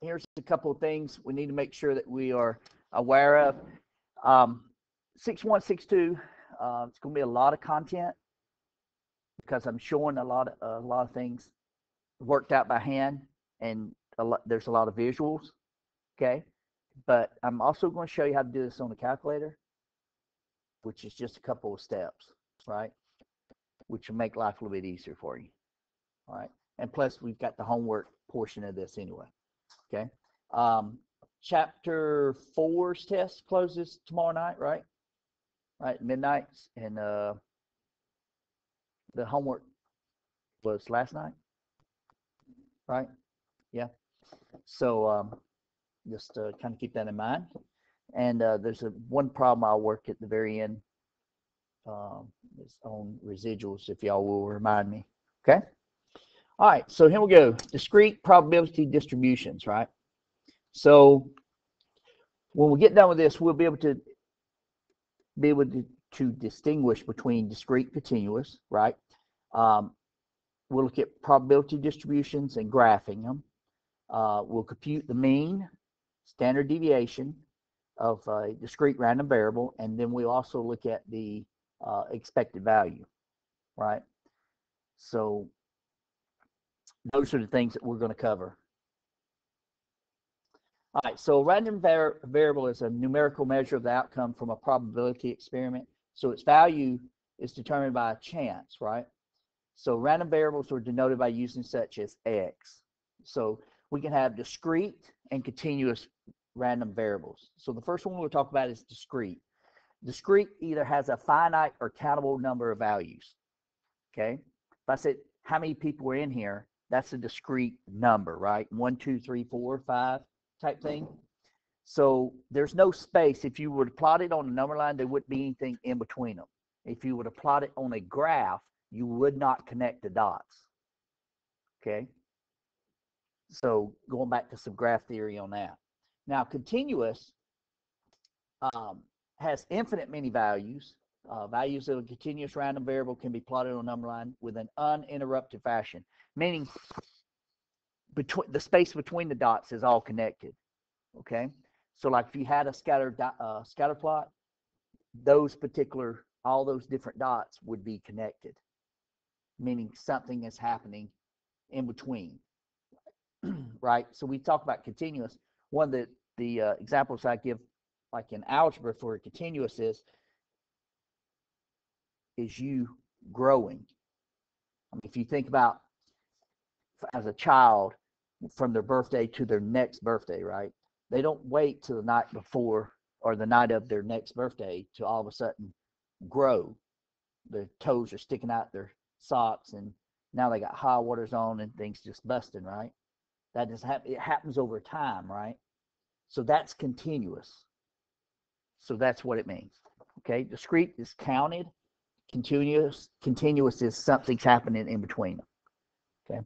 here's a couple of things we need to make sure that we are aware of. 6162, it's going to be a lot of content because I'm showing a lot of things worked out by hand, and there's a lot of visuals. Okay, but I'm also going to show you how to do this on the calculator, which is just a couple of steps, right? Which will make life a little bit easier for you. All right, and plus we've got the homework portion of this anyway. Okay. Chapter 4's test closes tomorrow night, right? Right, midnight, and the homework was last night, right? Yeah. So just kind of keep that in mind. And there's one problem I'll work at the very end. It's on residuals, if y'all will remind me. Okay. All right. So here we go. Discrete probability distributions, right? So when we get done with this, we'll be able to distinguish between discrete and continuous, right? We'll look at probability distributions and graphing them. We'll compute the mean, standard deviation of a discrete random variable, and then we'll also look at the expected value, right? So those are the things that we're going to cover. All right, so a random variable is a numerical measure of the outcome from a probability experiment. So its value is determined by a chance, right? So random variables are denoted by using such as x. So we can have discrete and continuous random variables. So the first one we'll talk about is discrete. Discrete either has a finite or countable number of values. Okay? If I said how many people are in here, that's a discrete number, right? 1, 2, 3, 4, 5 type thing. So there's no space. If you were to plot it on a number line, there wouldn't be anything in between them. If you were to plot it on a graph, you would not connect the dots. Okay? So going back to some graph theory on that. Now, continuous has infinite many values. Values of a continuous random variable can be plotted on a number line with an uninterrupted fashion, meaning the space between the dots is all connected. Okay? So like if you had a scatter plot, all those different dots would be connected, meaning something is happening in between. Right? So we talk about continuous. One of the examples I give, like in algebra for a continuous, is you growing. I mean, if you think about as a child from their birthday to their next birthday, right? They don't wait till the night before or the night of their next birthday to all of a sudden grow. Their toes are sticking out their socks, and now they got high waters on and things just busting, right? That just it happens over time, right? So that's continuous. So that's what it means. Okay, discrete is counted. Continuous is something's happening in between them. Okay,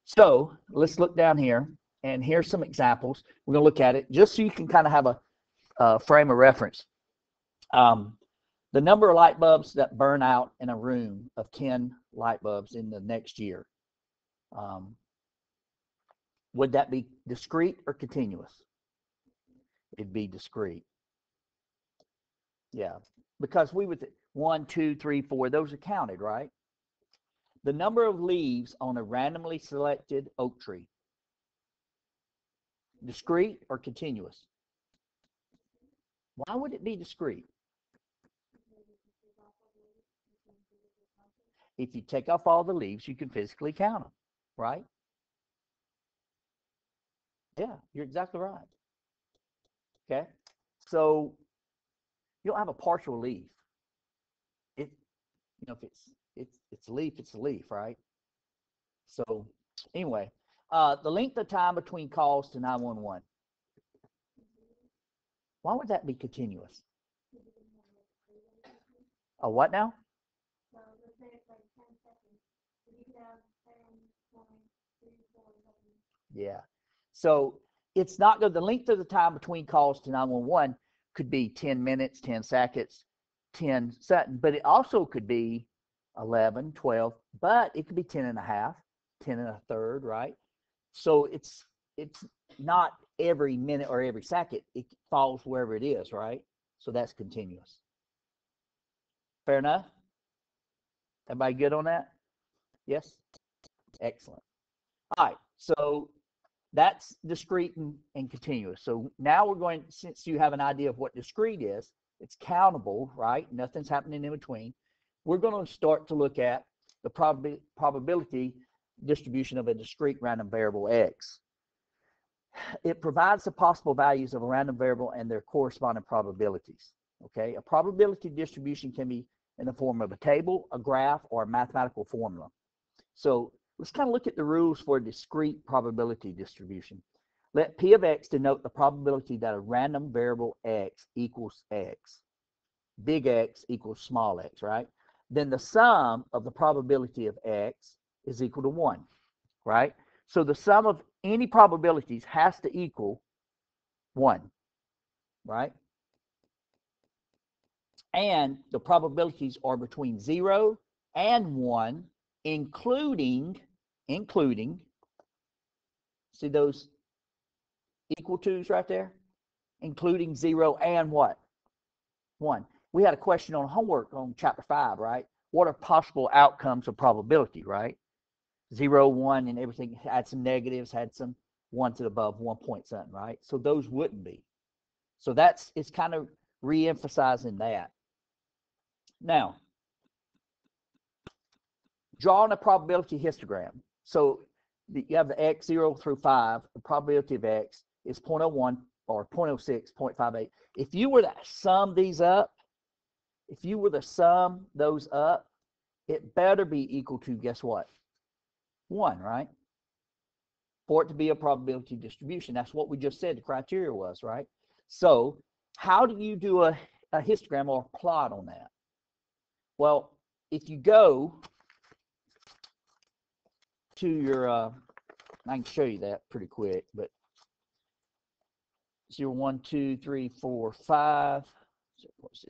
so let's look down here, and here's some examples. We're going to look at it just so you can kind of have a frame of reference. The number of light bulbs that burn out in a room of 10 light bulbs in the next year. Would that be discrete or continuous? It'd be discrete. Yeah, because we would 1, 2, 3, 4. Those are counted, right? The number of leaves on a randomly selected oak tree. Discrete or continuous? Why would it be discrete? If you take off all the leaves, you can physically count them, right? Yeah, you're exactly right. Okay, so you don't have a partial leaf. If it's a leaf, it's a leaf, right? So anyway, the length of time between calls to 911. Why would that be continuous? A what now? Yeah. So it's not good. The length of the time between calls to 911 could be 10 minutes, 10 seconds, 10 seconds, but it also could be 11, 12, but it could be 10 and a half, 10 and a third, right? So it's it's not every minute or every second. It falls wherever it is, right? So that's continuous. Fair enough? Everybody good on that? Yes? Excellent. All right, so that's discrete and continuous. So now we're going, since you have an idea of what discrete is, it's countable, right? Nothing's happening in between. We're going to start to look at the probability distribution of a discrete random variable x. It provides the possible values of a random variable and their corresponding probabilities. Okay, a probability distribution can be in the form of a table, a graph, or a mathematical formula. So let's kind of look at the rules for a discrete probability distribution. Let P of x denote the probability that a random variable x equals x. Big X equals small x, right? Then the sum of the probability of x is equal to 1, right? So the sum of any probabilities has to equal 1, right? And the probabilities are between 0 and 1, including, see those equal to's right there? Including 0 and what? 1. We had a question on homework on chapter 5, right? What are possible outcomes of probability, right? 0, 1, and everything had some negatives, had some 1 to the above 1 point something, right? So those wouldn't be. So it's kind of re-emphasizing that. Now, drawing a probability histogram. So you have the x 0 through 5. The probability of x is 0.01 or 0.06, 0.58. If you were to sum these up, those up, it better be equal to, guess what? 1, right? For it to be a probability distribution. That's what we just said the criteria was, right? So how do you do a histogram or a plot on that? Well, if you go to your, I can show you that pretty quick, but 0, 1, 2, 3, 4, 5,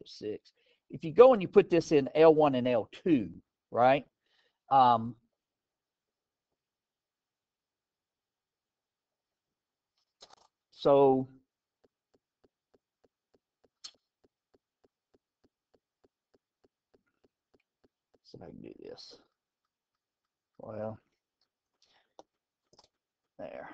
6. If you go and you put this in L1 and L2, right? So see if I can do this. Well, there.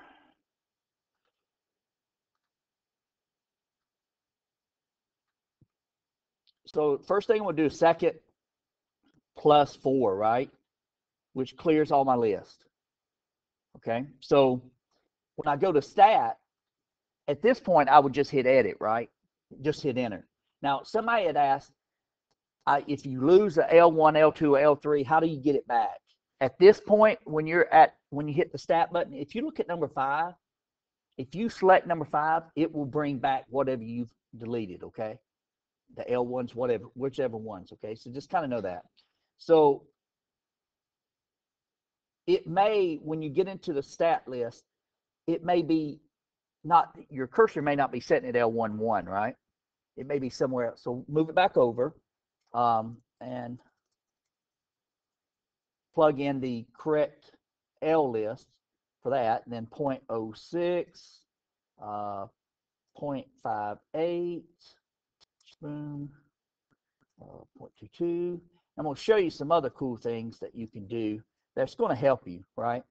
So first thing we'll do is second plus 4, right? Which clears all my list. Okay, so when I go to stat, at this point I would just hit edit, right? Just hit enter. Now somebody had asked, if you lose a L1, L2, L3, how do you get it back? At this point, when you hit the stat button, if you look at number 5, if you select number 5, it will bring back whatever you've deleted, okay? The L1s, whatever, whichever ones, okay? So just kind of know that. So it may, when you get into the stat list, it may be not, your cursor may not be setting at L11, right? It may be somewhere else. So move it back over and plug in the correct L list for that, and then 0.06, 0.58, boom, 0.22. I'm going to show you some other cool things that you can do that's going to help you, right?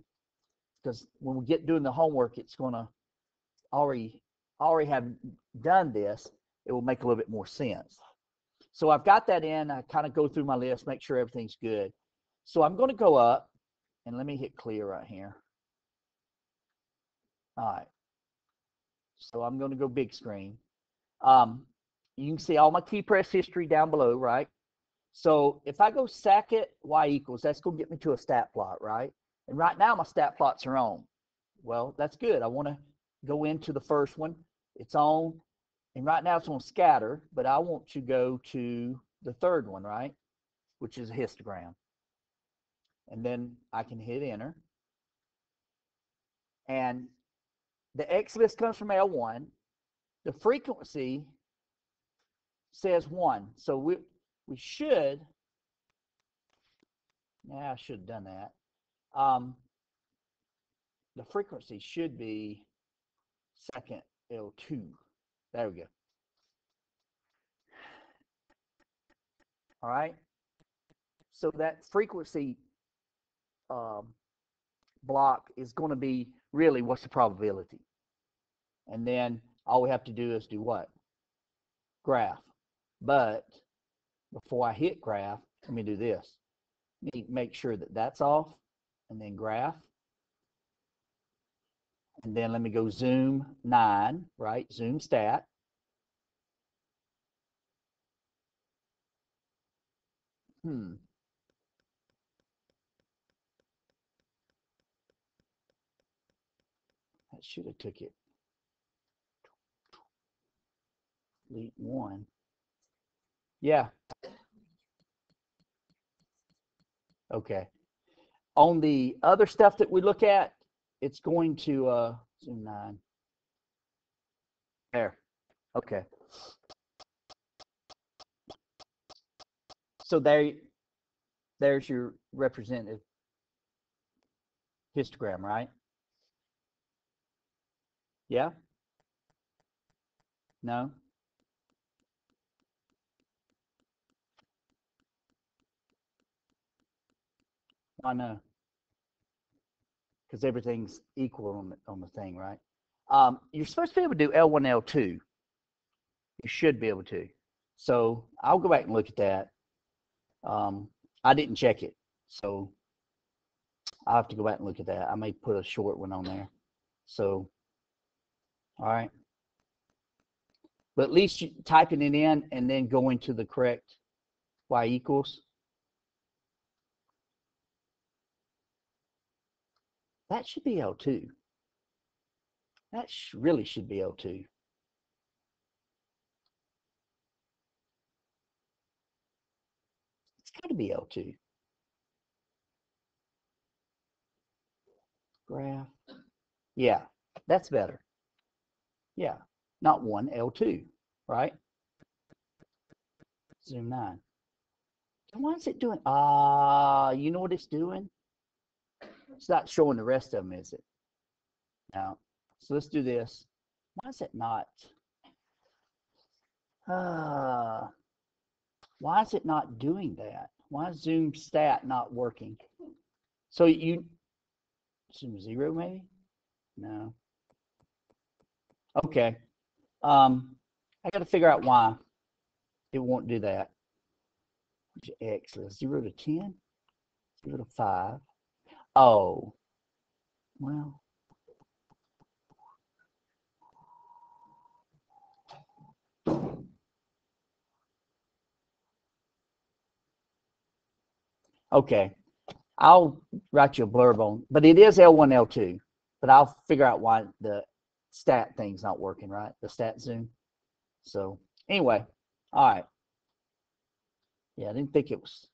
Because when we get doing the homework, it's going to already have done this. It will make a little bit more sense. So I've got that in. I kind of go through my list, make sure everything's good. So I'm going to go up, and let me hit clear right here. All right. So I'm going to go big screen. You can see all my key press history down below, right? So if I go second, y equals, that's going to get me to a stat plot, right? And right now my stat plots are on. Well, that's good. I want to go into the first one. It's on, and right now it's on scatter, but I want to go to the third one, right? Which is a histogram. And then I can hit enter. And the X list comes from L1. The frequency says 1. So we should, I should have done that. the frequency should be second L2. There we go. All right. So that frequency block is going to be really what's the probability. And then all we have to do is do what? Graph. But before I hit graph, let me do this. Let me make sure that that's off, and then graph. And then let me go zoom 9, right? Zoom stat. That should have took it. Delete 1. Yeah. Okay. On the other stuff that we look at, it's going to zoom 9. There. Okay. So there's your representative histogram, right? Yeah? No? I know. Because everything's equal on the thing, right? You're supposed to be able to do L1, L2. You should be able to. So I'll go back and look at that. I didn't check it, so I'll have to go back and look at that. I may put a short one on there. So, all right. But at least you typing it in and then going to the correct y equals. That should be L2. That really should be L2. It's got to be L2. Graph. Yeah, that's better. Yeah, not 1, L2, right? Zoom 9. So why is it doing? You know what it's doing? It's not showing the rest of them, is it? Now, so let's do this. Why is it not? Why is it not doing that? Why is zoom stat not working? So you zoom 0 maybe? No. Okay. I got to figure out why it won't do that. X 0 to 10, 0 to 5. Oh, well. Okay, I'll write you a blurb on, but it is L1, L2, but I'll figure out why the stat thing's not working, right? The stat zoom. So anyway, all right. Yeah, I didn't think it was.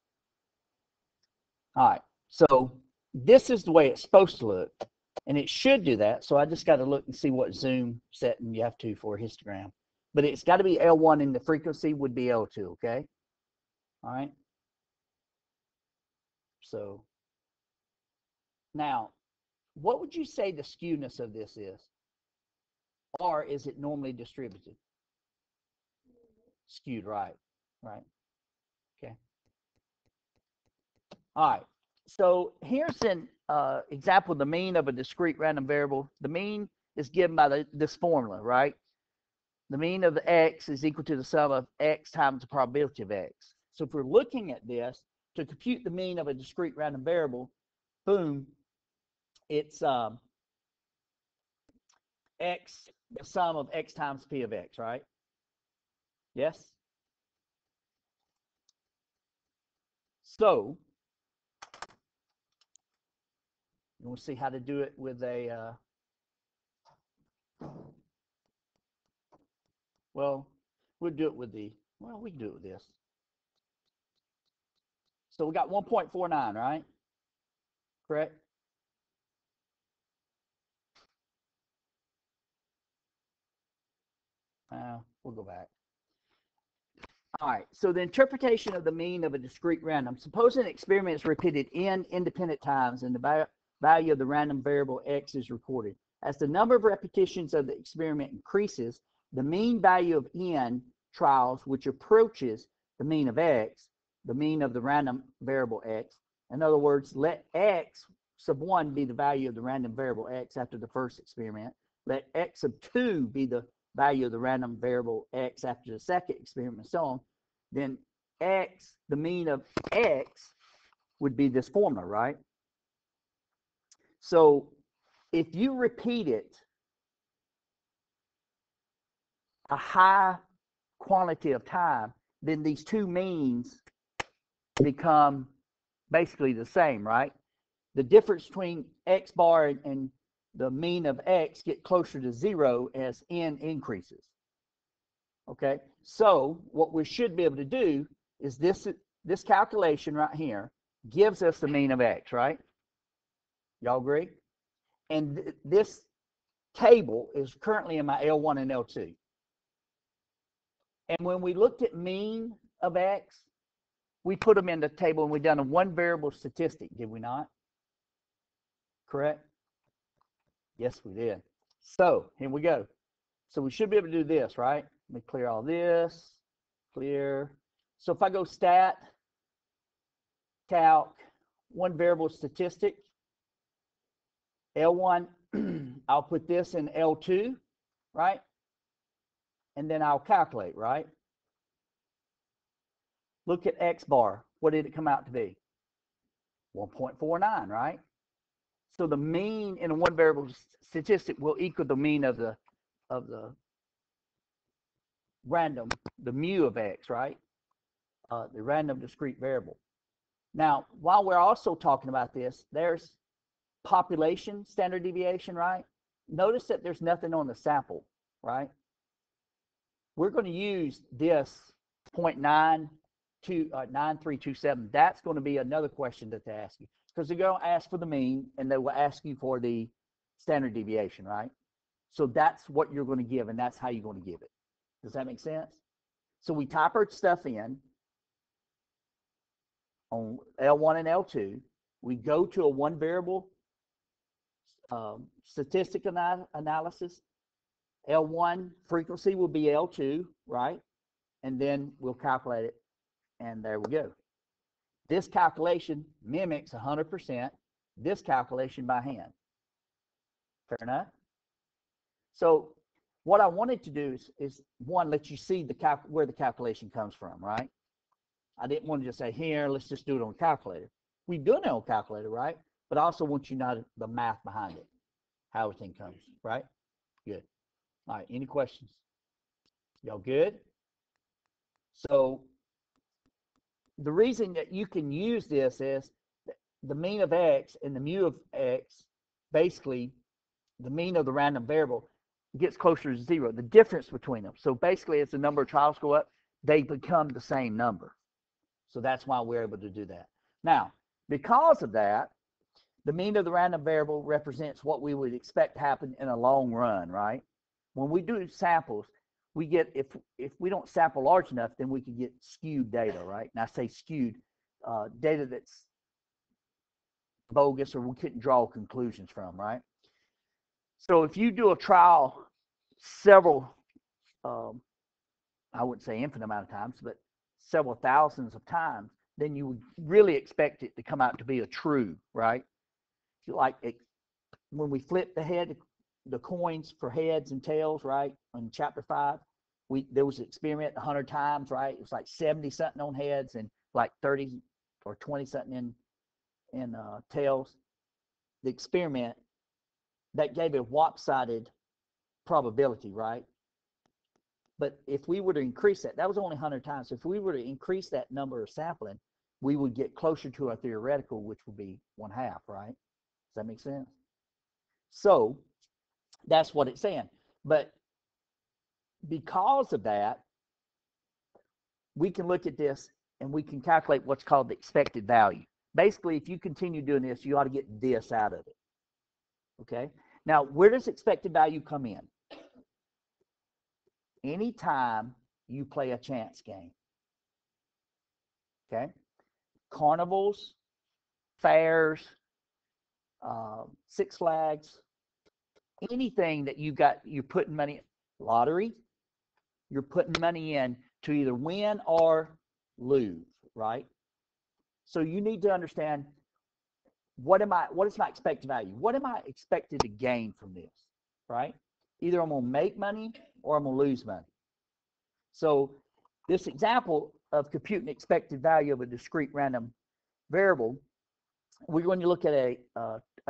All right, so this is the way it's supposed to look, and it should do that. So I just got to look and see what zoom setting you have to for a histogram. But it's got to be L1 and the frequency would be L2, okay? All right. So now, what would you say the skewness of this is? Or is it normally distributed? Skewed, right. Right. Okay. All right. So here's an example of the mean of a discrete random variable. The mean is given by this formula, right? The mean of the x is equal to the sum of x times the probability of x. So if we're looking at this, to compute the mean of a discrete random variable, boom, it's x, the sum of x times p of x, right? Yes? So, you want to see how to do it with a, well, we'll do it with the, well, we can do it with this. So we got 1.49, right? Correct? We'll go back. All right, so the interpretation of the mean of a discrete random. Suppose an experiment is repeated n independent times and the value of the random variable x is recorded. As the number of repetitions of the experiment increases, the mean value of n trials, which approaches the mean of x, the mean of the random variable x. In other words, let x sub 1 be the value of the random variable x after the first experiment. Let x sub 2 be the value of the random variable x after the second experiment, and so on. Then x, the mean of x, would be this formula, right? So if you repeat it a high quantity of time, then these two means become basically the same, right? The difference between x bar and the mean of x get closer to 0 as n increases. Okay, so what we should be able to do is this calculation right here gives us the mean of x, right? Y'all agree? And this table is currently in my L1 and L2. And when we looked at mean of x, we put them in the table and we done a one variable statistic, did we not? Correct? Yes, we did. So here we go. So we should be able to do this, right? Let me clear all this. Clear. So if I go stat, calc, one variable statistic, L1, I'll put this in L2, right? And then I'll calculate, right? Look at X bar. What did it come out to be? 1.49, right? So the mean in a one variable statistic will equal the mean of the random, the mu of X, right? The random discrete variable. Now, while we're also talking about this, there's population standard deviation, right? Notice that there's nothing on the sample, right? We're going to use this 0.9327. That's going to be another question that they ask you, because they're going to ask for the mean and they will ask you for the standard deviation, right? So that's what you're going to give, and that's how you're going to give it. Does that make sense? So we type our stuff in on L1 and L2. We go to a one variable statistic analysis. L1 frequency will be L2, right? And then we'll calculate it, and there we go. This calculation mimics 100% this calculation by hand. Fair enough? So what I wanted to do is one, let you see where the calculation comes from, right? I didn't want to just say, here, let's just do it on a calculator. We do it on a calculator, right? But I also want you to know the math behind it, how everything comes, right? Good. All right, any questions? Y'all good? So the reason that you can use this is the mean of x and the mu of x, basically the mean of the random variable gets closer to 0, the difference between them. So basically, as the number of trials go up, they become the same number. So that's why we're able to do that. Now, because of that, the mean of the random variable represents what we would expect to happen in a long run, right? When we do samples, we get, if we don't sample large enough, then we can get skewed data, right? And I say skewed, data that's bogus or we couldn't draw conclusions from, right? So if you do a trial several, I wouldn't say infinite amount of times, but several thousands of times, then you would really expect it to come out to be a true, right? Like when we flip the coins for heads and tails, right? In chapter 5, there was an experiment 100 times, right? It was like 70 something on heads and like 30 or 20 something in tails. The experiment that gave a lopsided probability, right? But if we were to increase that was only 100 times. If we were to increase that number of sampling, we would get closer to our theoretical, which would be 1/2, right? Does that make sense? So that's what it's saying. But because of that, we can look at this and we can calculate what's called the expected value. Basically, if you continue doing this, you ought to get this out of it. Okay? Now, where does expected value come in? Anytime you play a chance game. Okay? Carnivals, fairs, Six Flags, anything that you're putting money, lottery, you're putting money in to either win or lose, right? So you need to understand, what is my expected value? What am I expected to gain from this, right? Either I'm going to make money or I'm going to lose money. So this example of computing expected value of a discrete random variable, we're going to look at a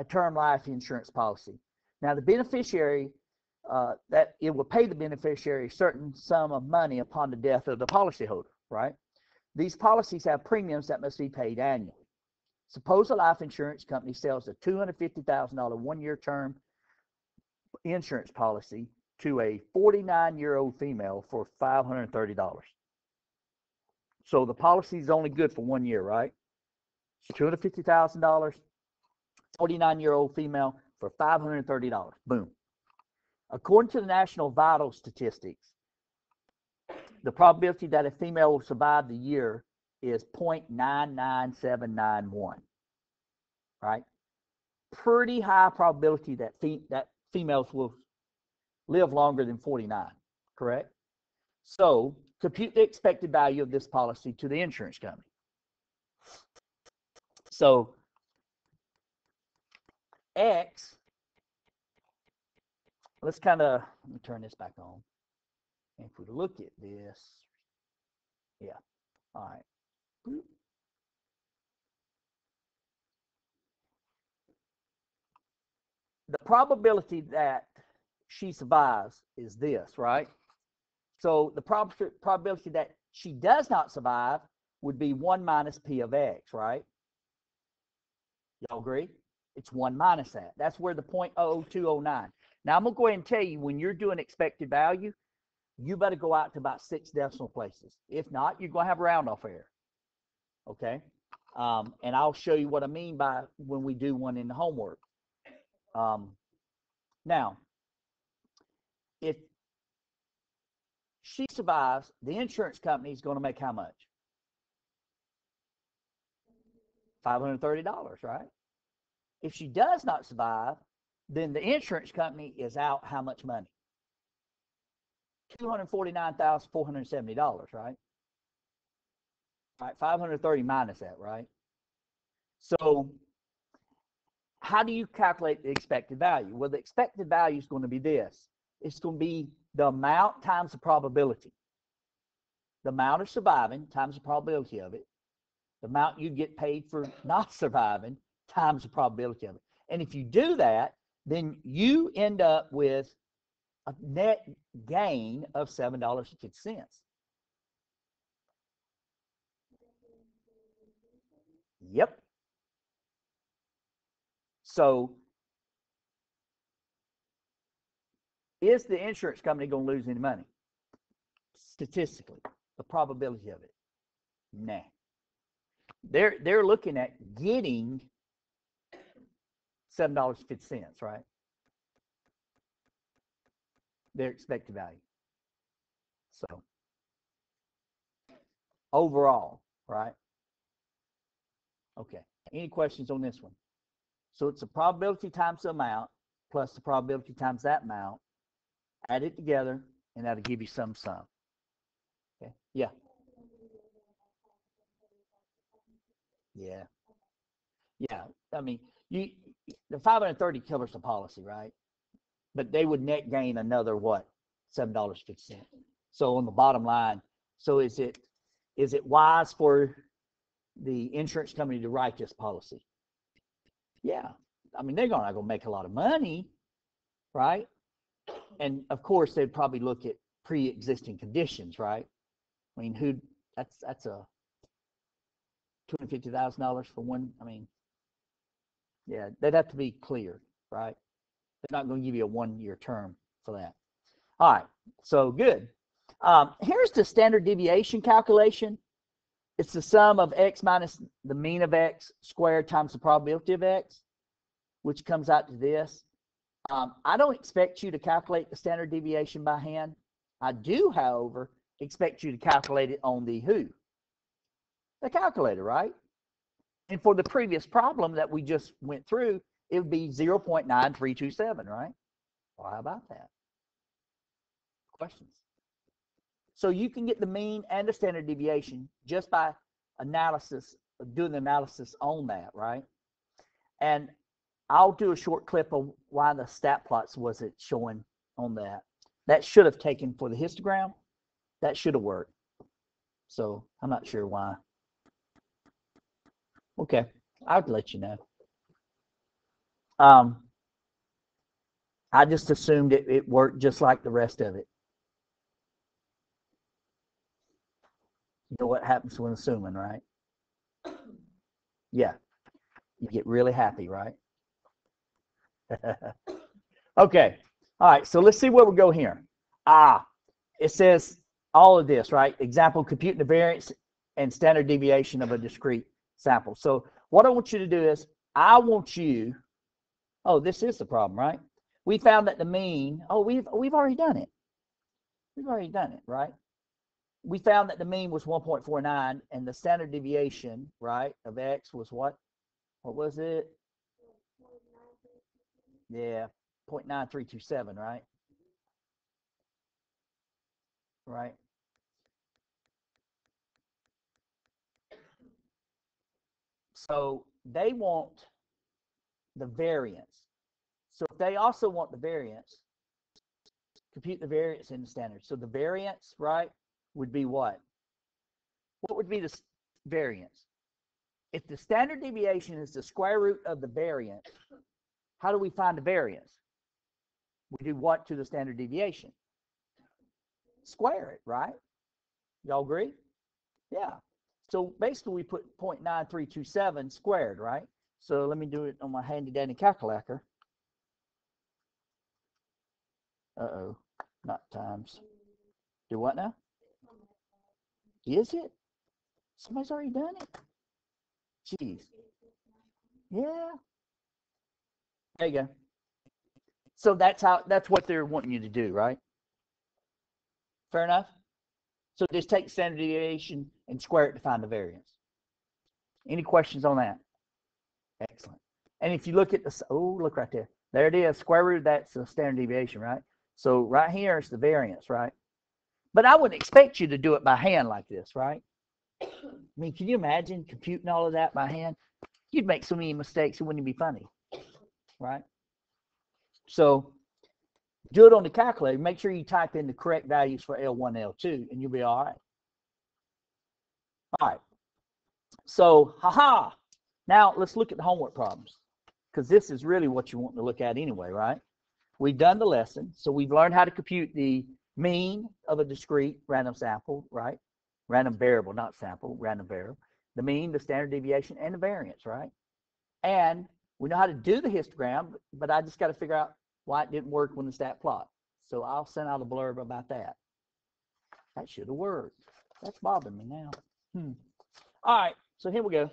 term life insurance policy. Now, the beneficiary, that it will pay the beneficiary a certain sum of money upon the death of the policyholder, right? These policies have premiums that must be paid annually. Suppose a life insurance company sells a $250,000 one-year term insurance policy to a 49-year-old female for $530. So the policy is only good for 1 year, right? $250,000, 49-year-old female for $530. Boom. According to the National Vital Statistics, the probability that a female will survive the year is 0.99791, right? Pretty high probability that females will live longer than 49, correct? So compute the expected value of this policy to the insurance company. So X, let's let me turn this back on. And if we look at this, yeah, all right. The probability that she survives is this, right? So the probability that she does not survive would be 1 minus P of X, right? Y'all agree? It's 1 minus that. That's where the 0.00209. Now, I'm going to go ahead and tell you, when you're doing expected value, you better go out to about 6 decimal places. If not, you're going to have round off error. Okay? And I'll show you what I mean by when we do one in the homework. Now, if she survives, the insurance company is going to make how much? $530, right? If she does not survive, then the insurance company is out how much money? $249,470, right? All right, 530 minus that, right? So how do you calculate the expected value? Well, the expected value is going to be this. It's going to be the amount times the probability. The amount of surviving times the probability of it. The amount you get paid for not surviving times the probability of it. And if you do that, then you end up with a net gain of $7.50. Yep. So is the insurance company going to lose any money? Statistically, the probability of it, nah. They're looking at getting $7.50, right? Their expected value. So overall, right? Okay. Any questions on this one? So it's the probability times the amount plus the probability times that amount. Add it together, and that'll give you some sum. Okay. Yeah. Yeah. Yeah. I mean, the 530 covers the policy, right? But they would net gain another what? $7.50. So on the bottom line, so is it wise for the insurance company to write this policy? Yeah. I mean, they're not going to make a lot of money, right? And of course, they'd probably look at pre-existing conditions, right? I mean, that's a $250,000 for one. I mean, yeah, they'd have to be clear, right? They're not going to give you a 1 year term for that. All right, so good. Here's the standard deviation calculation. It's the sum of x minus the mean of x squared times the probability of x, which comes out to this. I don't expect you to calculate the standard deviation by hand. I do, however, expect you to calculate it on the who? The calculator, right? And for the previous problem that we just went through, it would be 0.9327, right? Well, how about that? Questions? So you can get the mean and the standard deviation just by analysis, doing the analysis on that, right? And I'll do a short clip of why the stat plots wasn't showing on that. That should have taken for the histogram. That should have worked. So I'm not sure why. Okay, I would let you know. I just assumed it worked just like the rest of it. You know what happens when assuming, right? Yeah, you get really happy, right? Okay, all right, so let's see where we go here. It says all of this, right? Example, compute the variance and standard deviation of a discrete sample. So what I want you to do is, I want you, oh, this is the problem, right? We found that the mean, oh, we've already done it. We've already done it, right? We found that the mean was 1.49 and the standard deviation, right, of x was what? What was it? Yeah, 0.9327, right? Right. So they want the variance. So if they also want the variance, compute the variance in the standard. So the variance, right, would be what? What would be the variance? If the standard deviation is the square root of the variance, how do we find the variance? We do what to the standard deviation? Square it, right? Y'all agree? Yeah. So basically we put 0.9327 squared, right? So let me do it on my handy dandy calculator. Uh-oh, not times. Do what now? Is it? Somebody's already done it? Jeez. Yeah. There you go. So that's what they're wanting you to do, right? Fair enough? So just take standard deviation and square it to find the variance. Any questions on that? Excellent. And if you look at the, oh, look right there. There it is, square root, that's the standard deviation, right? So right here is the variance, right? But I wouldn't expect you to do it by hand like this, right? I mean, can you imagine computing all of that by hand? You'd make so many mistakes, it wouldn't be funny, right? So do it on the calculator. Make sure you type in the correct values for L1, L2, and you'll be all right. All right. So, now let's look at the homework problems, because this is really what you want to look at anyway, right? We've done the lesson, so we've learned how to compute the mean of a discrete random sample, right? Random variable, not sample, random variable. The mean, the standard deviation, and the variance, right? And we know how to do the histogram, but I just got to figure out why it didn't work when the stat plot. So I'll send out a blurb about that. That should have worked. That's bothering me now. All right, so here we go.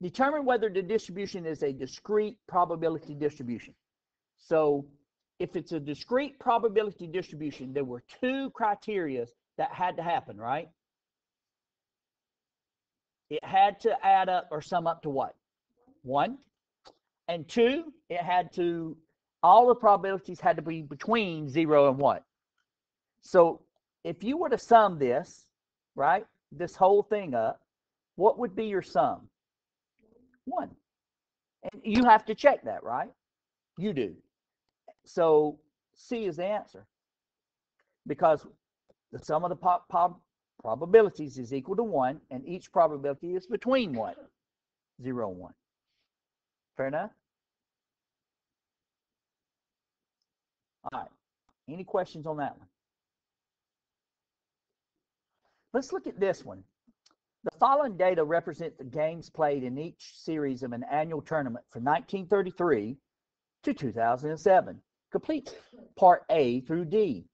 Determine whether the distribution is a discrete probability distribution. So if it's a discrete probability distribution, there were two criteria that had to happen, right? It had to add up or sum up to what? 1. And 2, it had to, all the probabilities had to be between 0 and what? So if you were to sum this, right, this whole thing up, what would be your sum? 1. And you have to check that, right? You do. So C is the answer, because the sum of the probabilities is equal to 1, and each probability is between what? 0 and 1. Fair enough? All right. Any questions on that one? Let's look at this one. The following data represent the games played in each series of an annual tournament from 1933 to 2007. Complete part A through D.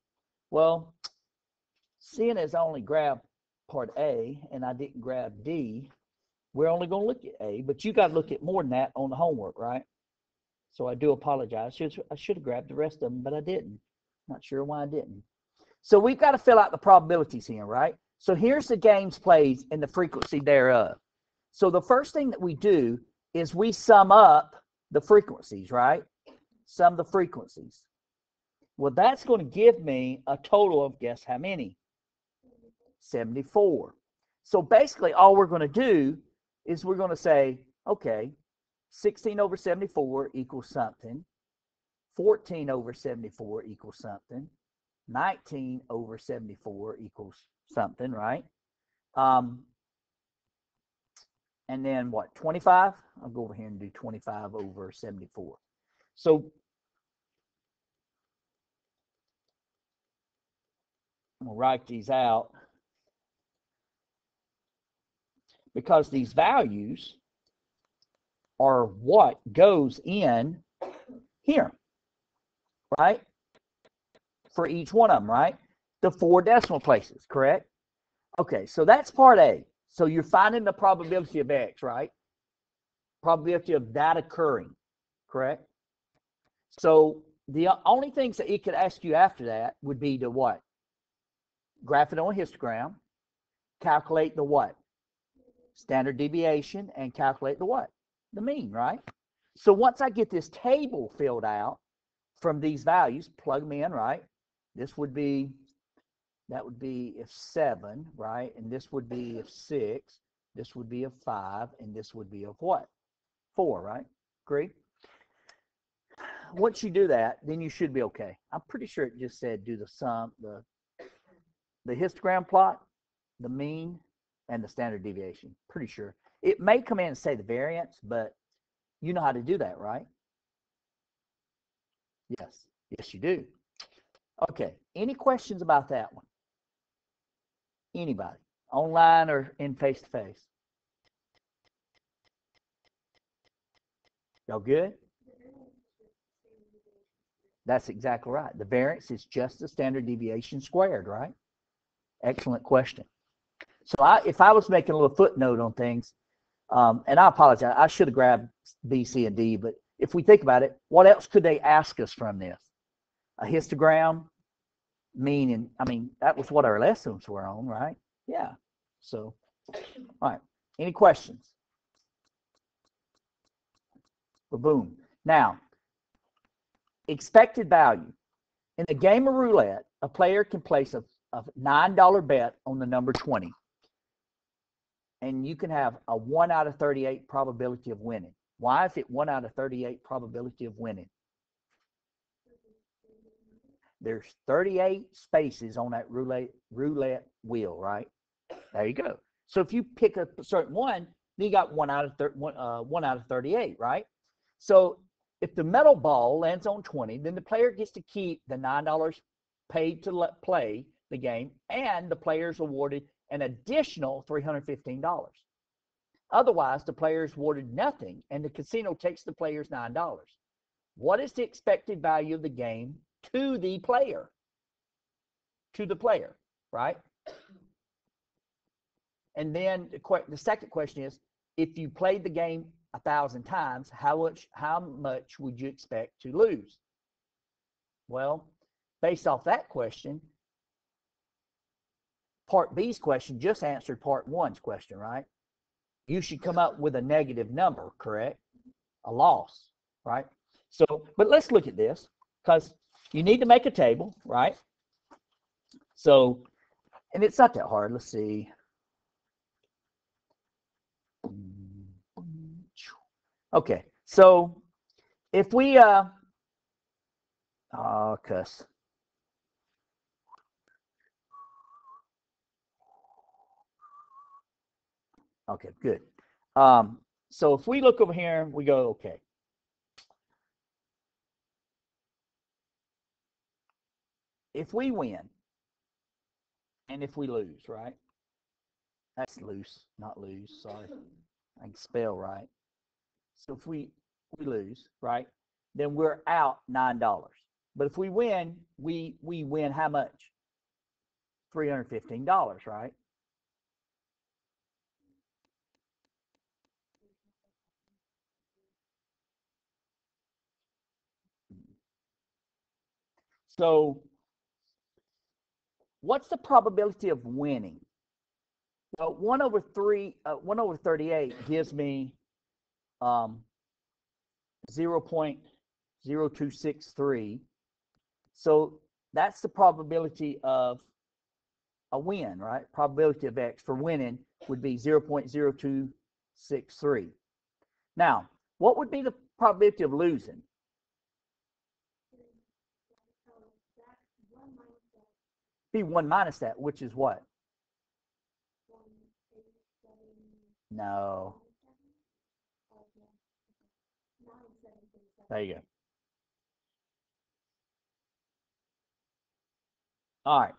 Well, seeing as I only grabbed part A and I didn't grab D, we're only going to look at A, but you got to look at more than that on the homework, right? So I do apologize. I should have grabbed the rest of them, but I didn't. Not sure why I didn't. So we've got to fill out the probabilities here, right? So here's the games played and the frequency thereof. So the first thing that we do is we sum up the frequencies, right? Sum the frequencies. Well, that's going to give me a total of, guess how many? 74. So basically all we're going to do is we're going to say, okay, 16 over 74 equals something. 14 over 74 equals something. 19 over 74 equals something, right? And then what, 25? I'll go over here and do 25 over 74. So I'm going to write these out because these values are what goes in here, right? For each one of them, right? The 4 decimal places, correct? Okay, so that's part A. So you're finding the probability of X, right? Probability of that occurring, correct? So the only things that it could ask you after that would be to what? Graph it on a histogram, calculate the what? Standard deviation, and calculate the what? The mean, right? So once I get this table filled out from these values, plug them in, right? This would be, that would be if 7, right? And this would be if 6, this would be of 5, and this would be of what? 4, right? Agree? Once you do that, then you should be okay. I'm pretty sure it just said do the sum, the histogram plot, the mean, and the standard deviation. Pretty sure. It may come in and say the variance, but you know how to do that, right? Yes. Yes, you do. Okay. Any questions about that one? Anybody? Online or in face-to-face? Y'all good? That's exactly right. The variance is just the standard deviation squared, right? Excellent question. So if I was making a little footnote on things, and I apologize, I should have grabbed B, C, and D, but if we think about it, what else could they ask us from this? A histogram, meaning, I mean, that was what our lessons were on, right? Yeah. So, all right. Any questions? Well, boom. Now, expected value. In the game of roulette, a player can place a $9 bet on the number 20. And you can have a 1 out of 38 probability of winning. Why is it 1 out of 38 probability of winning? There's 38 spaces on that roulette wheel, right? There you go. So if you pick a certain one, then you got 1 out of 38, right? So if the metal ball lands on 20, then the player gets to keep the $9 paid to play the game, and the player is awarded an additional $315. Otherwise, the player is awarded nothing, and the casino takes the player's $9. What is the expected value of the game to the player? To the player, right? And then the second question is, if you played the game 1,000 times, how much would you expect to lose? Well, based off that question, part B's question just answered part 1's question, right? You should come up with a negative number, correct? A loss, right? So, but let's look at this, because you need to make a table, right? So, and it's not that hard. Let's see. Okay, so if we cuss. Okay, good. So if we look over here, we go, okay. If we win and if we lose, right? That's loose, not lose. Sorry, I can spell right. So if we lose, right, then we're out $9. But if we win, we win how much? $315, right? So what's the probability of winning? Well, 1 over 38 gives me 0.0263. So that's the probability of a win, right? Probability of X for winning would be 0.0263. Now, what would be the probability of losing? Be 1 minus that, which is what? No. There you go. All right.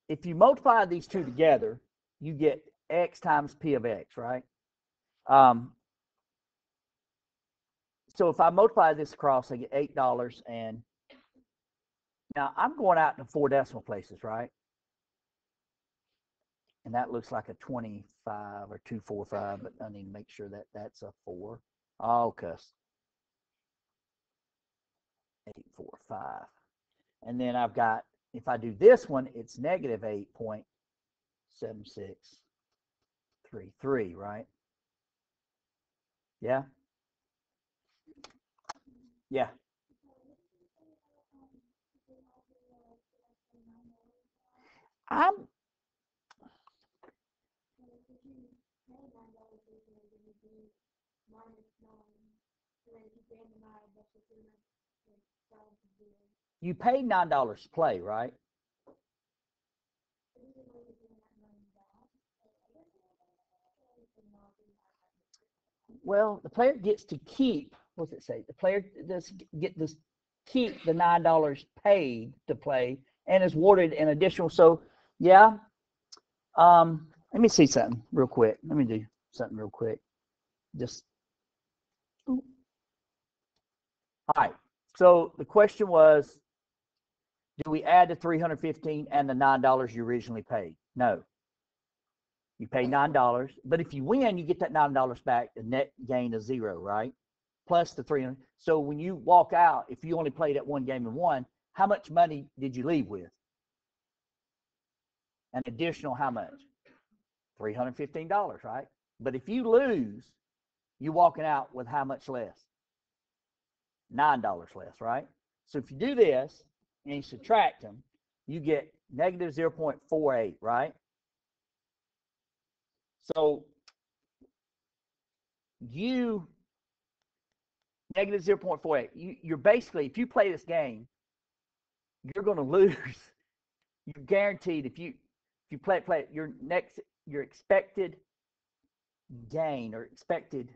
If you multiply these two together, you get X times P of X, right? So if I multiply this across, I get $8. And now I'm going out to 4 decimal places, right? And that looks like a 25 or 245, but I need to make sure that that's a 4. Oh, cuss. 845. And then I've got, if I do this one, it's negative 8.7633, right? Yeah? Yeah. I'm you paid $9 to play, right? Well, the player gets to keep. What's it say? The player does get this keep the $9 paid to play and is awarded an additional. So, yeah. Let me see something real quick. Let me do something real quick. Just all right. So the question was, do we add the 315 and the $9 you originally paid? No. You pay $9, but if you win, you get that $9 back. The net gain is 0, right? Plus the 300. So when you walk out, if you only played that one game and won, how much money did you leave with? An additional how much? $315, right? But if you lose, you're walking out with how much less? $9 less, right? So if you do this and you subtract them, you get negative 0.48, right? So you negative 0.48. You're basically, if you play this game, you're going to lose. You're guaranteed if you play it, your expected gain or expected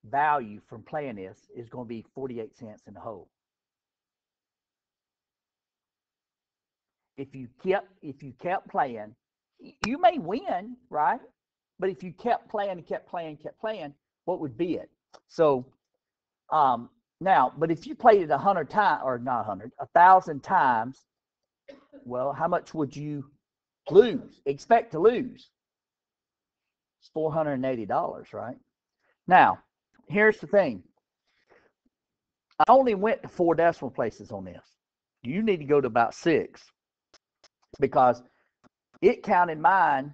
value from playing this is going to be 48 cents in the hole. If you kept playing, you may win, right? But if you kept playing and kept playing, what would be it? So now, but if you played it 100 times, or not 100, 1,000 times, well, how much would you expect to lose? It's $480, right? Now, here's the thing. I only went to 4 decimal places on this. You need to go to about 6 because it counted mine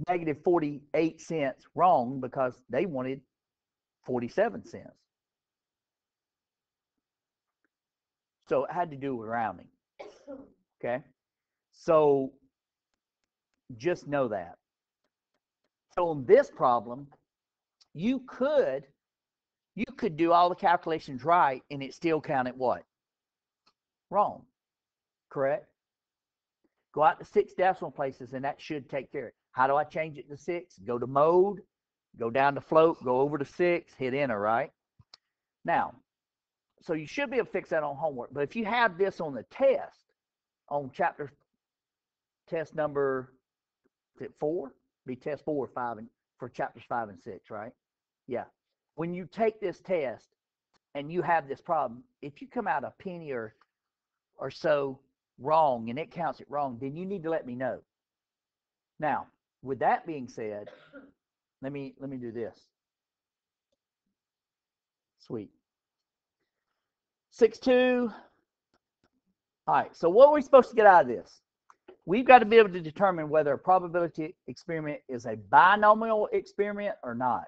negative 48 cents wrong because they wanted 47 cents. So it had to do with rounding. Okay? So just know that. So on this problem, you could do all the calculations right and it still counted what? Wrong. Correct? Go out to 6 decimal places and that should take care of it. How do I change it to 6? Go to mode, go down to float, go over to 6, hit enter, right? Now, so you should be able to fix that on homework. But if you have this on the test, on chapter test number, is it 4? Be test 4 or 5 and for chapters 5 and 6, right? Yeah. When you take this test and you have this problem, if you come out a penny or so wrong and it counts it wrong, then you need to let me know. Now, with that being said, let me do this. Sweet. 6-2. All right, so what are we supposed to get out of this? we've got to be able to determine whether a probability experiment is a binomial experiment or not.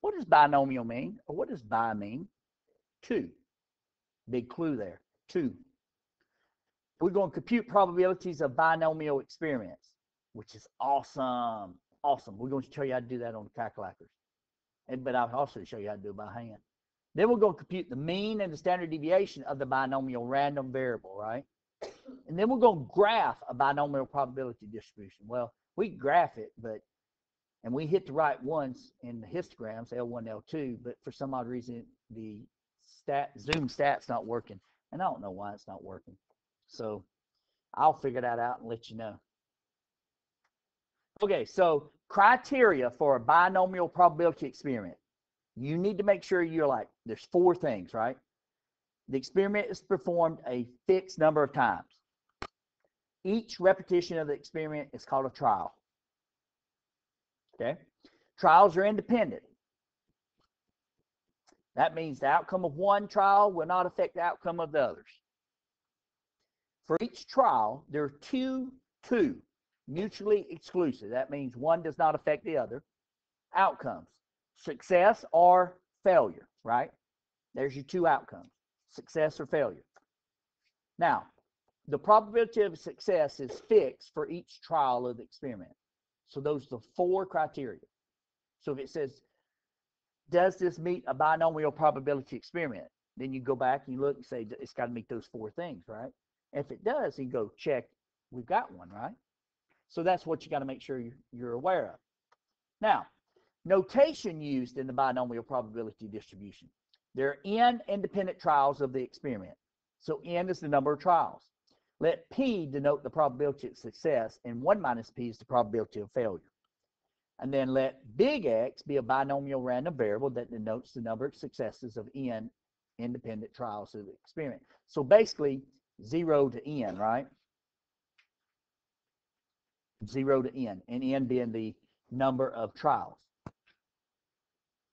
What does binomial mean? Or what does bi mean? Two. Big clue there. Two. We're going to compute probabilities of binomial experiments, which is awesome. Awesome. We're going to show you how to do that on the calculators. But I'll also show you how to do it by hand. Then we're going to compute the mean and the standard deviation of the binomial random variable, right? And then we're going to graph a binomial probability distribution. Well, we graph it, and we hit the right ones in the histograms, L1, L2, but for some odd reason, the Zoom stat's not working. And I don't know why it's not working. So I'll figure that out and let you know. Okay, so criteria for a binomial probability experiment. You need to make sure you're like, there's 4 things, right? The experiment is performed a fixed number of times. Each repetition of the experiment is called a trial. Okay? Trials are independent. That means the outcome of one trial will not affect the outcome of the others. For each trial, there are two mutually exclusive. That means one does not affect the other. Outcomes, success or failure, right? There's your 2 outcomes, success or failure. Now, the probability of success is fixed for each trial of the experiment. So those are the 4 criteria. So if it says, does this meet a binomial probability experiment? Then you go back and you look and say, it's got to meet those 4 things, right? If it does, you go check, we've got one, right? So that's what you got to make sure you're aware of. Now, notation used in the binomial probability distribution. There are n independent trials of the experiment. So n is the number of trials. Let p denote the probability of success, and 1 minus p is the probability of failure. And then let big X be a binomial random variable that denotes the number of successes of n independent trials of the experiment. So basically, 0 to n, right? 0 to n, and n being the number of trials.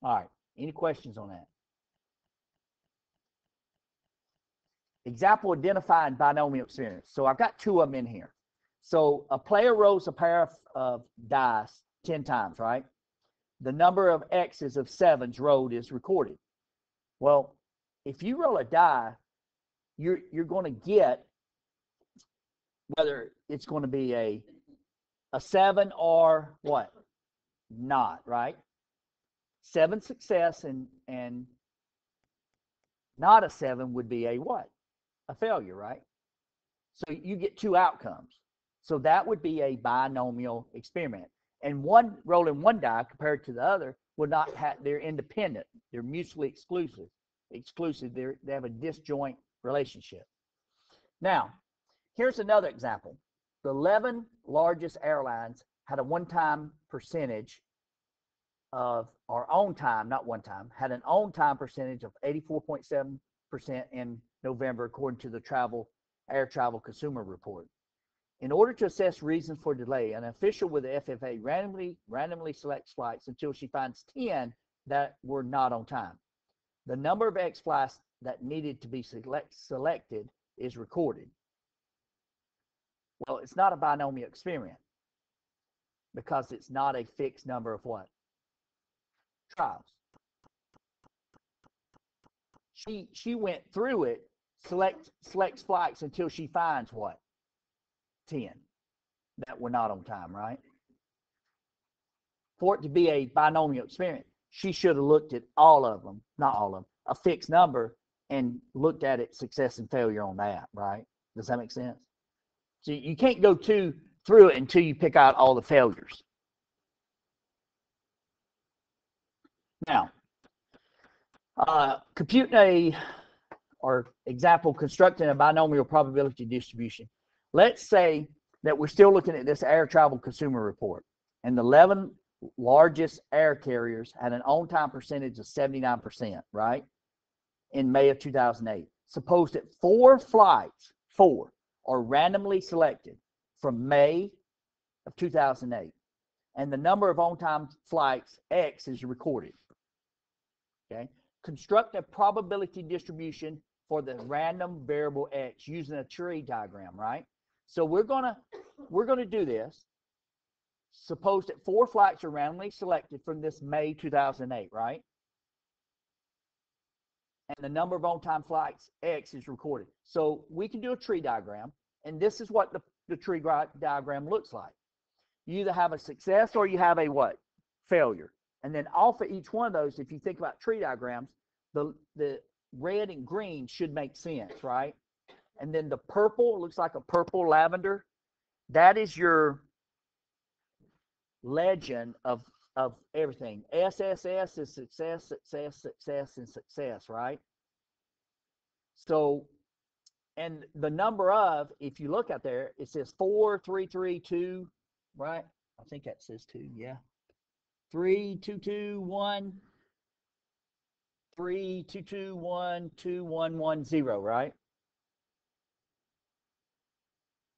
All right, any questions on that? Example identifying binomial experiments. So I've got 2 of them in here. So a player rolls a pair of dice 10 times, right? The number of X's of 7s rolled is recorded. Well, if you roll a die, you're going to get whether it's going to be a 7 or what? Not, right? 7 success and not a 7 would be a what? A failure, right? So you get 2 outcomes. So that would be a binomial experiment. And one rolling one die compared to the other would not have, they're independent. They're mutually exclusive. They have a disjoint relationship. Now, here's another example. The 11 largest airlines had a one-time percentage of, or on time, not one time, had an on-time percentage of 84.7% in November, according to the Air Travel Consumer Report. In order to assess reasons for delay, an official with the FFA randomly selects flights until she finds 10 that were not on time. The number of X flights that needed to be selected is recorded. Well, it's not a binomial experiment because it's not a fixed number of what? Trials. She went through it, selects flights until she finds what? 10 that were not on time, right? For it to be a binomial experiment, she should have looked at all of them, not all of them, a fixed number, and looked at it success and failure on that, right? Does that make sense? So you can't go through it until you pick out all the failures. Now, computing constructing a binomial probability distribution. Let's say that we're still looking at this air travel consumer report, and the 11 largest air carriers had an on-time percentage of 79%, right? In May of 2008. Suppose that 4 flights, 4, are randomly selected from May of 2008, and the number of on-time flights X is recorded. Okay, construct a probability distribution for the random variable X using a tree diagram, right? So we're gonna do this. Suppose that 4 flights are randomly selected from this May 2008, right? And the number of on-time flights, X, is recorded. So we can do a tree diagram, and this is what the tree diagram looks like. You either have a success or you have a what? Failure. And then off of each one of those, if you think about tree diagrams, the red and green should make sense, right? And then the purple looks like a purple lavender. That is your legend of everything. SSS is success, success, success, and success, right? So, and the number of, if you look out there, it says 4, 3, 3, 2, right? I think that says 2, yeah. 3, 2, 2, 1, 3, 2, 2, 1, 2, 1, 1, 0, right?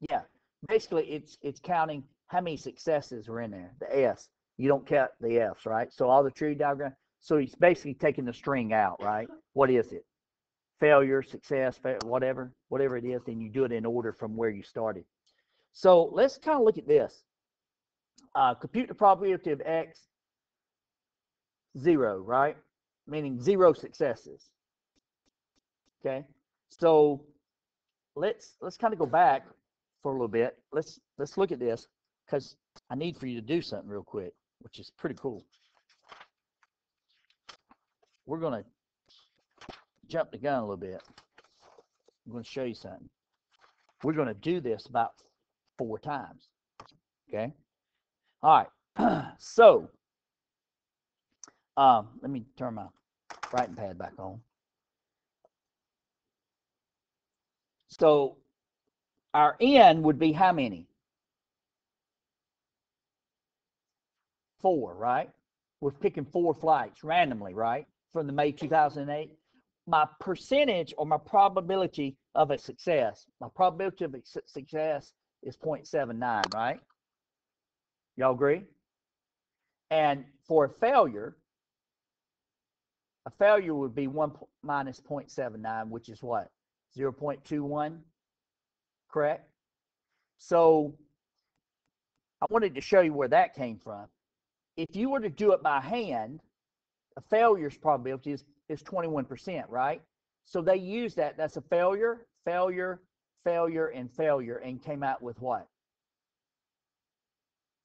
Yeah. Basically, it's counting how many successes are in there. The S. You don't count the F's, right? So all the tree diagram. So he's basically taking the string out, right? What is it? Failure, success, whatever it is, then you do it in order from where you started. So let's kind of look at this. Compute the probability of X 0, right? Meaning 0 successes. Okay. So let's kind of go back for a little bit. Let's look at this because I need for you to do something real quick, which is pretty cool. We're going to jump the gun a little bit. I'm going to show you something. We're going to do this about 4 times. Okay. All right. So let me turn my writing pad back on. So our N would be how many? 4, right? We're picking 4 flights randomly, right? From the May 2008. My percentage or my probability of a success, my probability of a success is 0.79, right? Y'all agree? And for a failure would be 1 minus 0.79, which is what? 0.21, correct? So I wanted to show you where that came from. If you were to do it by hand, a failure's probability is 21%, right? So they use that. That's a failure, failure, failure, and failure, and came out with what?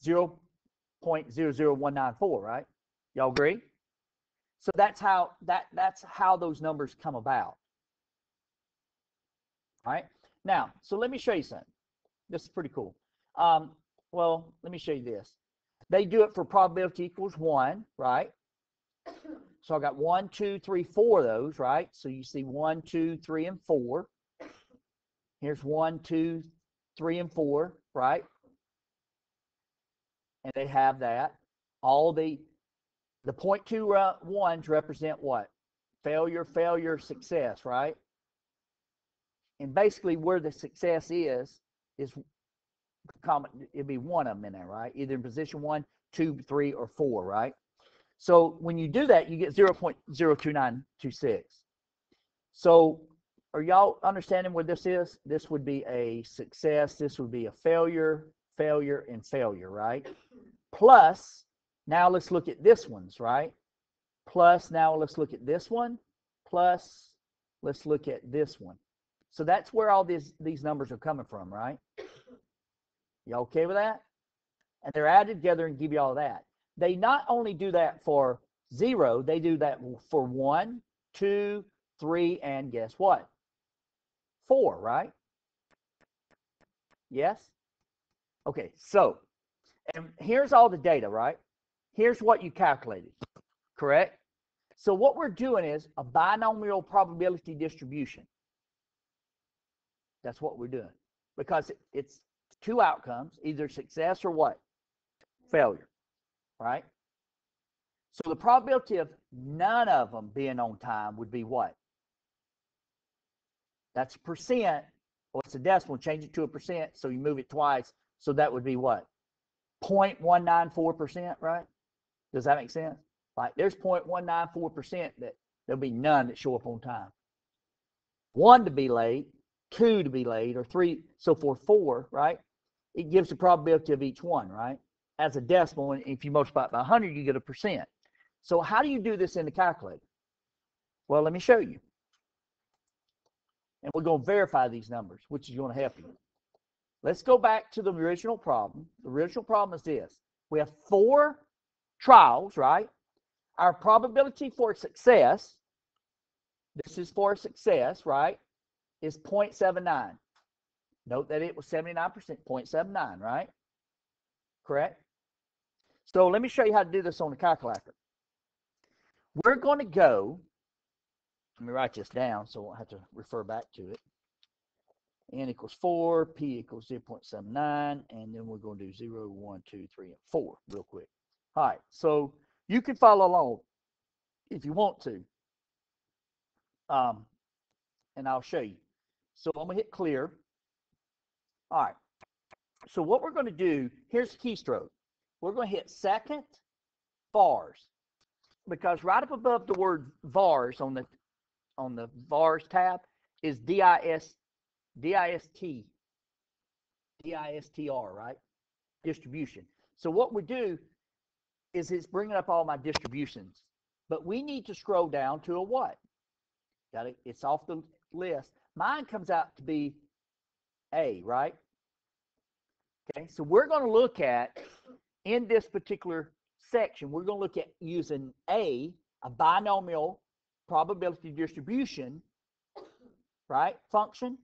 0.00194, right? Y'all agree? So that's how those numbers come about. All right. Now, so let me show you something. This is pretty cool. Well, let me show you this. They do it for probability equals 1, right? So I got 1, 2, 3, 4 of those, right? So you see 1, 2, 3, and 4. Here's 1, 2, 3, and 4, right? And they have that. All the 0.2 ones represent what? Failure, failure, success, right? And basically where the success is common. It'd be one of them in there, right? Either in position 1, 2, 3, or 4, right? So when you do that, you get 0.02926. So are y'all understanding what this is? This would be a success. This would be a failure, failure, and failure, right? Plus, now let's look at this one's, right? Plus, now let's look at this one. Plus, let's look at this one. So that's where all these numbers are coming from, right? Y'all okay with that? And they're added together and give you all that. They not only do that for 0, they do that for 1, 2, 3, and guess what? 4, right? Yes? Okay, so, and here's all the data, right? Here's what you calculated, correct? So what we're doing is a binomial probability distribution. That's what we're doing. Because it's 2 outcomes, either success or what? Failure, right? So the probability of none of them being on time would be what? That's a percent. Well, it's a decimal. Change it to a percent, so you move it twice. So that would be what? 0.194%, right? Does that make sense? Like there's 0.194% that there'll be none that show up on time. 1 to be late, 2 to be laid, or 3, so for 4, right? It gives the probability of each one, right? As a decimal, and if you multiply it by 100, you get a percent. So how do you do this in the calculator? Well, let me show you. And we're going to verify these numbers, which is going to help you. Let's go back to the original problem. The original problem is this. We have 4 trials, right? Our probability for success, this is for success, right, is 0.79. Note that it was 79%, 0.79, right? Correct? So let me show you how to do this on the calculator. We're going to go, let me write this down so I won't have to refer back to it. N equals 4, P equals 0.79, and then we're going to do 0, 1, 2, 3, and 4 real quick. All right, so you can follow along if you want to, and I'll show you. So I'm going to hit clear. All right, so what we're going to do, here's the keystroke. We're going to hit second vars, because right up above the word vars on the vars tab is DISTR, right? Distribution. So what we do is it's bringing up all my distributions, but we need to scroll down to a what? Got it? It's off the list. Mine comes out to be A, right? Okay, so we're going to look at, in this particular section, we're going to look at using a binomial probability distribution, right, function,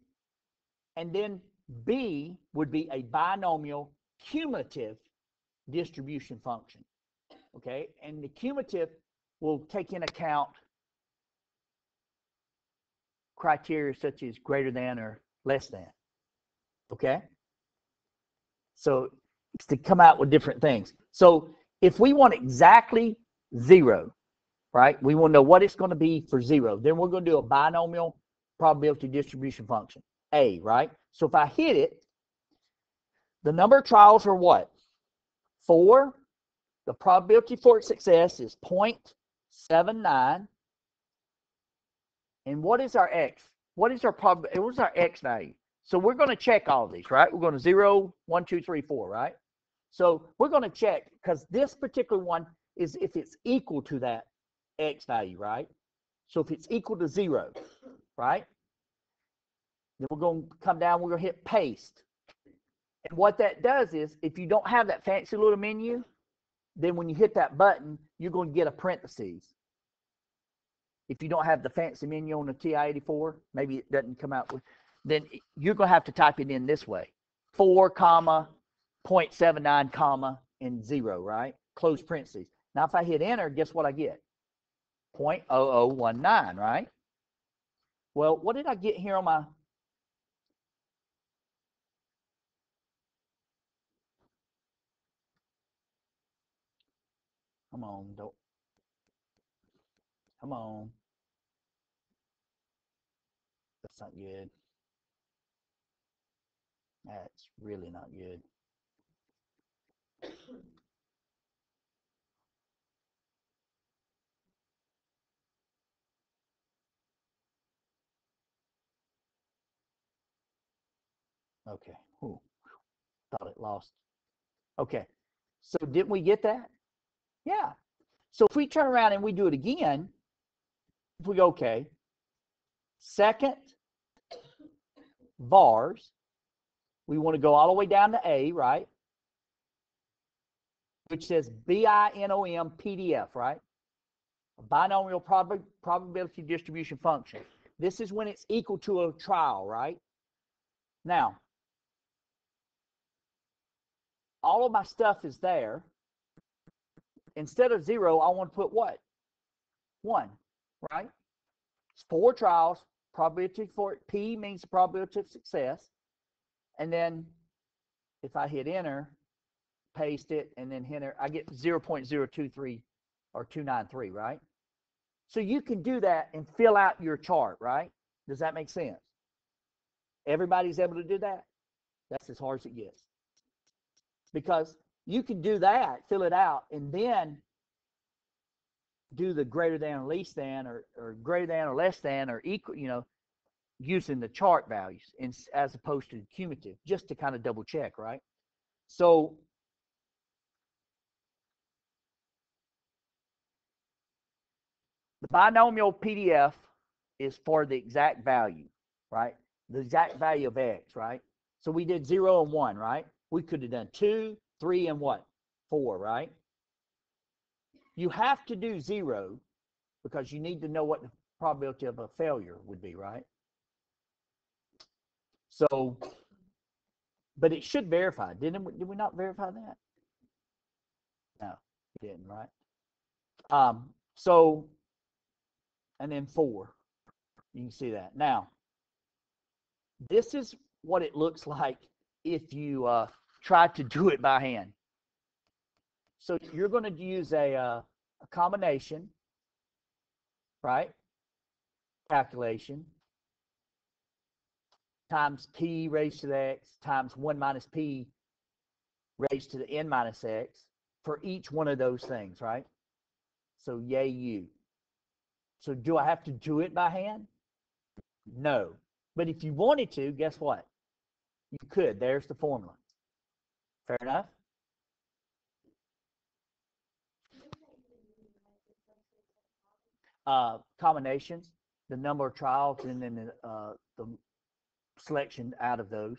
and then B would be a binomial cumulative distribution function, okay? And the cumulative will take into account criteria such as greater than or less than, okay? So it's to come out with different things. So if we want exactly 0, right, we want to know what it's going to be for 0, then we're going to do a binomial probability distribution function, A, right? So if I hit it, the number of trials are what? 4. The probability for success is 0.79. And what is our X? What is our X value? So we're going to check all of these, right? We're going to 0, 1, 2, 3, 4, right? So we're going to check, because this particular one is if it's equal to that X value, right? So if it's equal to 0, right? Then we're going to come down, we're going to hit paste. And what that does is, if you don't have that fancy little menu, then when you hit that button, you're going to get a parentheses. If you don't have the fancy menu on the TI-84, maybe it doesn't come out with, then you're going to have to type it in this way. 4, comma, 0.79, comma, and 0, right? Close parentheses. Now, if I hit enter, guess what I get? 0.0019, right? Well, what did I get here on my... Come on, don't... Come on. That's not good. That's really not good. Okay. Ooh, thought it lost. Okay. So didn't we get that? Yeah. So if we turn around and we do it again, if we go, okay, second vars, we want to go all the way down to A, right? Which says BINOM PDF, right? A binomial probability distribution function. This is when it's equal to a trial, right? Now, all of my stuff is there. Instead of 0, I want to put what? 1, right? It's 4 trials. Probability for P means the probability of success. And then if I hit enter, paste it, and then enter, I get 0.023 or 293, right? So you can do that and fill out your chart, right? Does that make sense? Everybody's able to do that? That's as hard as it gets. Because you can do that, fill it out, and then do the greater than or least than, or greater than or less than or equal, you know, using the chart values as opposed to cumulative, just to kind of double check, right? So the binomial PDF is for the exact value, right? The exact value of x, right? So we did 0 and 1, right? We could have done 2, 3, and what? 4, right? You have to do 0 because you need to know what the probability of a failure would be, right? So, but it should verify. Did we not verify that? No, it didn't, right? So, and then 4. You can see that. Now, this is what it looks like if you try to do it by hand. So you're going to use a combination, right? Calculation times p raised to the x times 1 minus p raised to the n minus x for each one of those things, right? So yay you. So do I have to do it by hand? No. But if you wanted to, guess what? You could. There's the formula. Fair enough? Combinations, the number of trials, and then the selection out of those.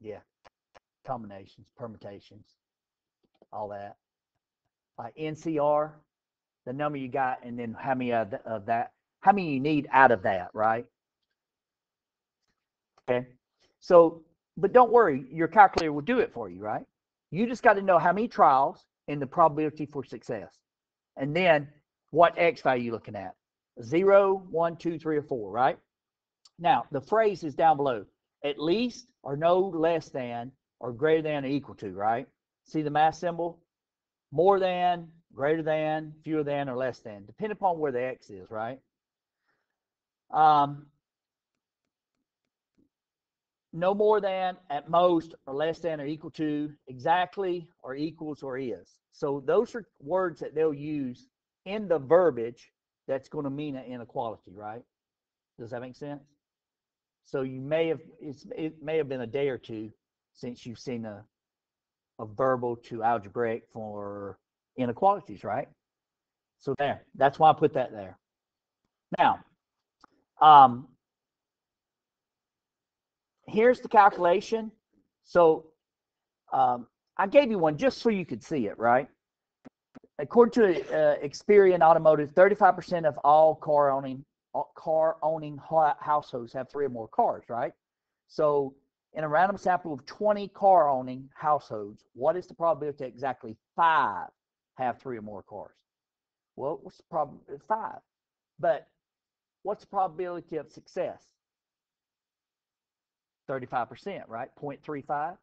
Yeah, combinations, permutations, all that. Like NCR, the number you got, and then how many of that, how many you need out of that, right? Okay. So, but don't worry, your calculator will do it for you, right? You just got to know how many trials and the probability for success. And then what X value you're looking at. 0, 1, 2, 3, or 4, right? Now, the phrase is down below. At least or no less than or greater than or equal to, right? See the math symbol? More than, greater than, fewer than, or less than, depending upon where the X is, right? No more than, at most, or less than, or equal to, exactly, or equals, or is. So those are words that they'll use in the verbiage that's going to mean an inequality, right? Does that make sense? So you may have, it may have been a day or two since you've seen a verbal to algebraic for inequalities, right? So there, that's why I put that there. Now, here's the calculation. So I gave you one just so you could see it, right? According to Experian Automotive, 35% of all car owning households have 3 or more cars, right? So in a random sample of 20 car owning households, what is the probability exactly 5 have 3 or more cars? Well, what's the probability? 5. But what's the probability of success? 35%, right? 0.35.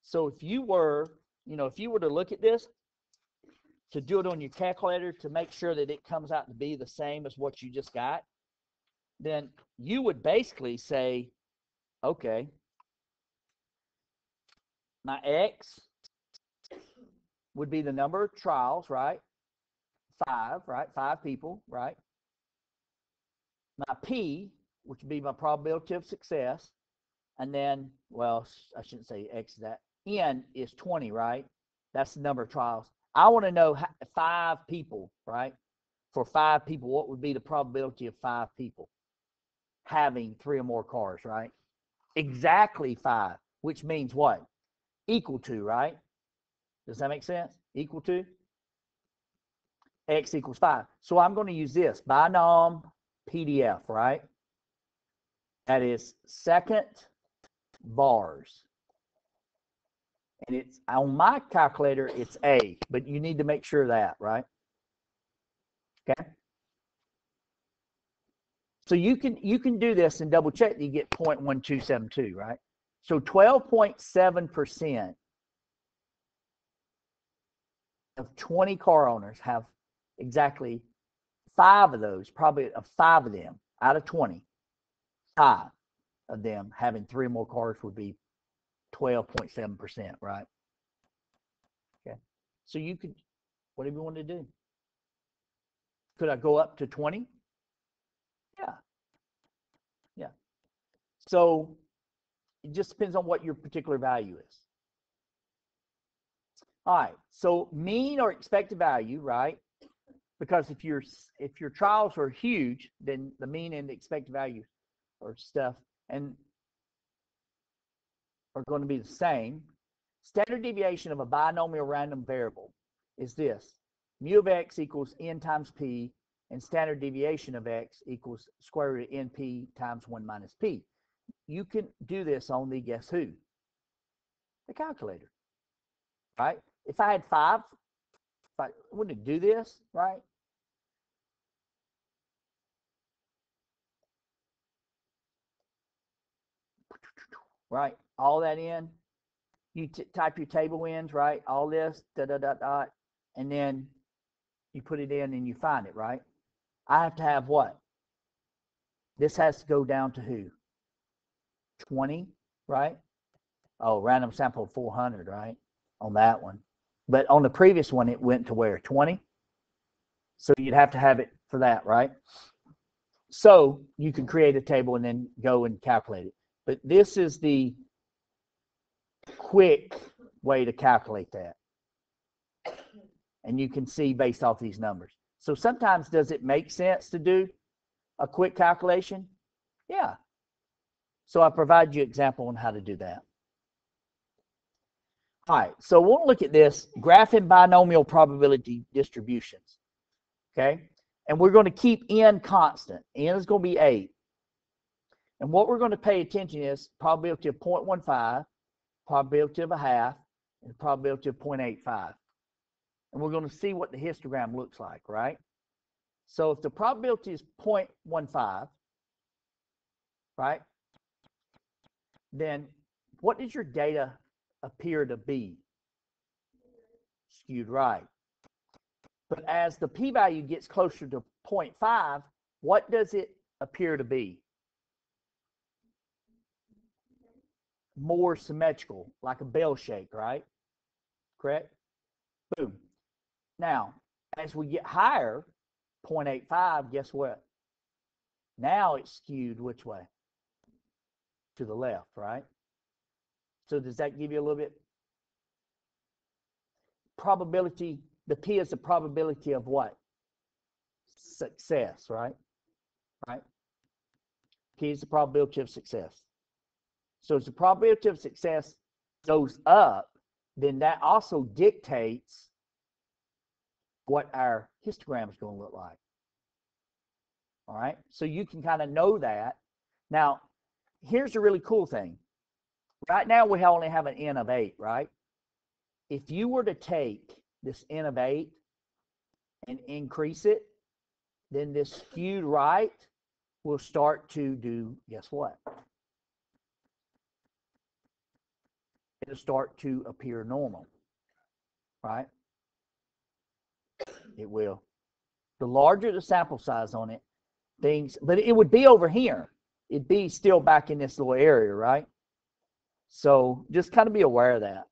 So if you were, if you were to look at this, to do it on your calculator to make sure that it comes out to be the same as what you just got, then you would basically say, okay, my X would be the number of trials, right? 5, right? 5 people, right? My P, which would be my probability of success. And then, well, I shouldn't say X that. N is 20, right? That's the number of trials. I want to know 5 people, right? For 5 people, what would be the probability of 5 people having 3 or more cars, right? Exactly 5, which means what? Equal to, right? Does that make sense? Equal to X equals 5. So I'm going to use this Binomial Pdf, right? That is second bars. And it's on my calculator, it's A, but you need to make sure of that, right? Okay. So you can do this and double check that you get 0.1272, right? So 12.7% of 20 car owners have exactly 5 of those, probably 5 of them out of 20, 5 of them having 3 or more cars would be 12.7%, right? Okay. So you could, whatever you want to do. Could I go up to 20? Yeah. Yeah. So it just depends on what your particular value is. All right. So mean or expected value, right? Because if your trials are huge, then the mean and the expected value or stuff and are going to be the same. Standard deviation of a binomial random variable is this: mu of x equals n times p, and standard deviation of x equals square root of np times 1 minus p. You can do this on the guess who? The calculator, right? If I had 5, I wouldn't do this, right? Right, all that in. You type your table ins, right? All this, and then you put it in and you find it, right? I have to have what? This has to go down to who? 20, right? Oh, random sample 400, right? On that one. But on the previous one, it went to where? 20? So you'd have to have it for that, right? So you can create a table and then go and calculate it. But this is the quick way to calculate that. And you can see based off these numbers. So sometimes does it make sense to do a quick calculation? Yeah. So I provide you an example on how to do that. All right, so we'll look at this, graphing binomial probability distributions. Okay, and we're going to keep n constant. N is going to be 8. And what we're going to pay attention is probability of 0.15, probability of a half, and probability of 0.85. And we're going to see what the histogram looks like, right? So if the probability is 0.15, right, then what does your data appear to be? Skewed right. But as the p-value gets closer to 0.5, what does it appear to be? More symmetrical, like a bell shape, right? Correct? Boom. Now, as we get higher, 0.85, guess what? Now it's skewed which way? To the left, right? So does that give you a little bit? Probability, the P is the probability of what? Success, right? Right? P is the probability of success. So as the probability of success goes up, then that also dictates what our histogram is going to look like. All right? So you can kind of know that. Now, here's the really cool thing. Right now, we only have an n of 8, right? If you were to take this n of 8 and increase it, then this skewed right will start to do, guess what? It'll start to appear normal, right? It will. The larger the sample size on it, things, but it would be over here. It'd be still back in this little area, right? So just kind of be aware of that.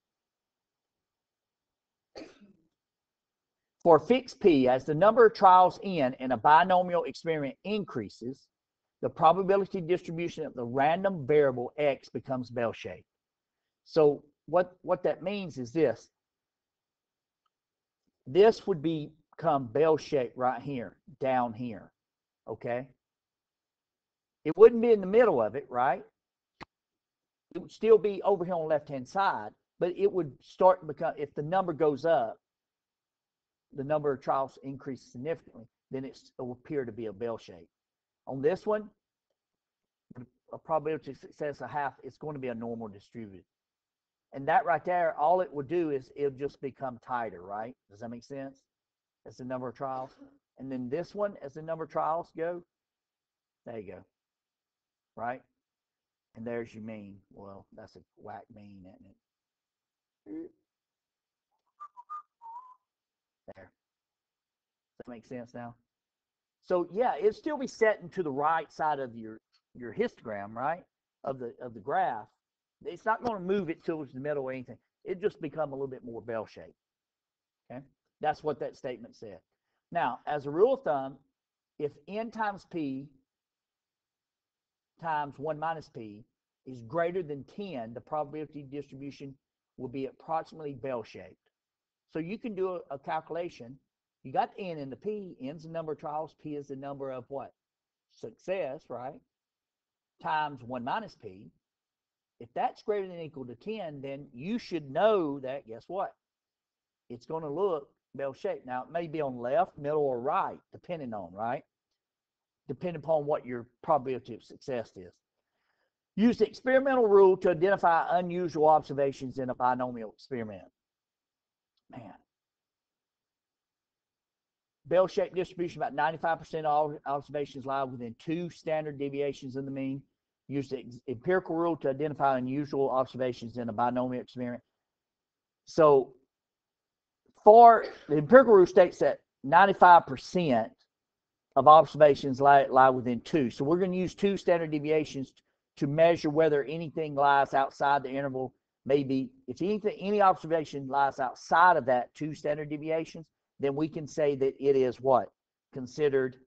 For fixed p, as the number of trials n in a binomial experiment increases, the probability distribution of the random variable x becomes bell-shaped. So what that means is this. This would become bell-shaped right here, down here, okay? It wouldn't be in the middle of it, right? It would still be over here on the left-hand side, but it would start to become, if the number goes up, the number of trials increases significantly, then it will appear to be a bell shape. On this one, a probability of success of half, it's going to be a normal distributed. And that right there, all it would do is it'll just become tighter, right? Does that make sense? As the number of trials. And then this one, as the number of trials go, there you go. Right? And there's your mean. Well, that's a whack mean, isn't it? There. Does that make sense now? So yeah, it'll still be setting to the right side of your histogram, right? Of the graph. It's not going to move it towards the middle or anything. It just become a little bit more bell-shaped. Okay? That's what that statement said. Now, as a rule of thumb, if n times p times 1 minus p is greater than 10, the probability distribution will be approximately bell-shaped. So you can do a calculation. You got the n and the p. N's the number of trials. P is the number of what? Success, right? Times 1 minus p. If that's greater than or equal to 10, then you should know that, guess what? It's going to look bell-shaped. Now, it may be on left, middle, or right, depending on, right? Depending upon what your probability of success is. Use the experimental rule to identify unusual observations in a binomial experiment. Man. Bell-shaped distribution, about 95% of all observations lie within 2 standard deviations of the mean. Use the empirical rule to identify unusual observations in a binomial experiment. So, for the empirical rule states that 95% of observations lie within 2. So we're going to use 2 standard deviations to measure whether anything lies outside the interval. Maybe if any observation lies outside of that 2 standard deviations, then we can say that it is what? Considered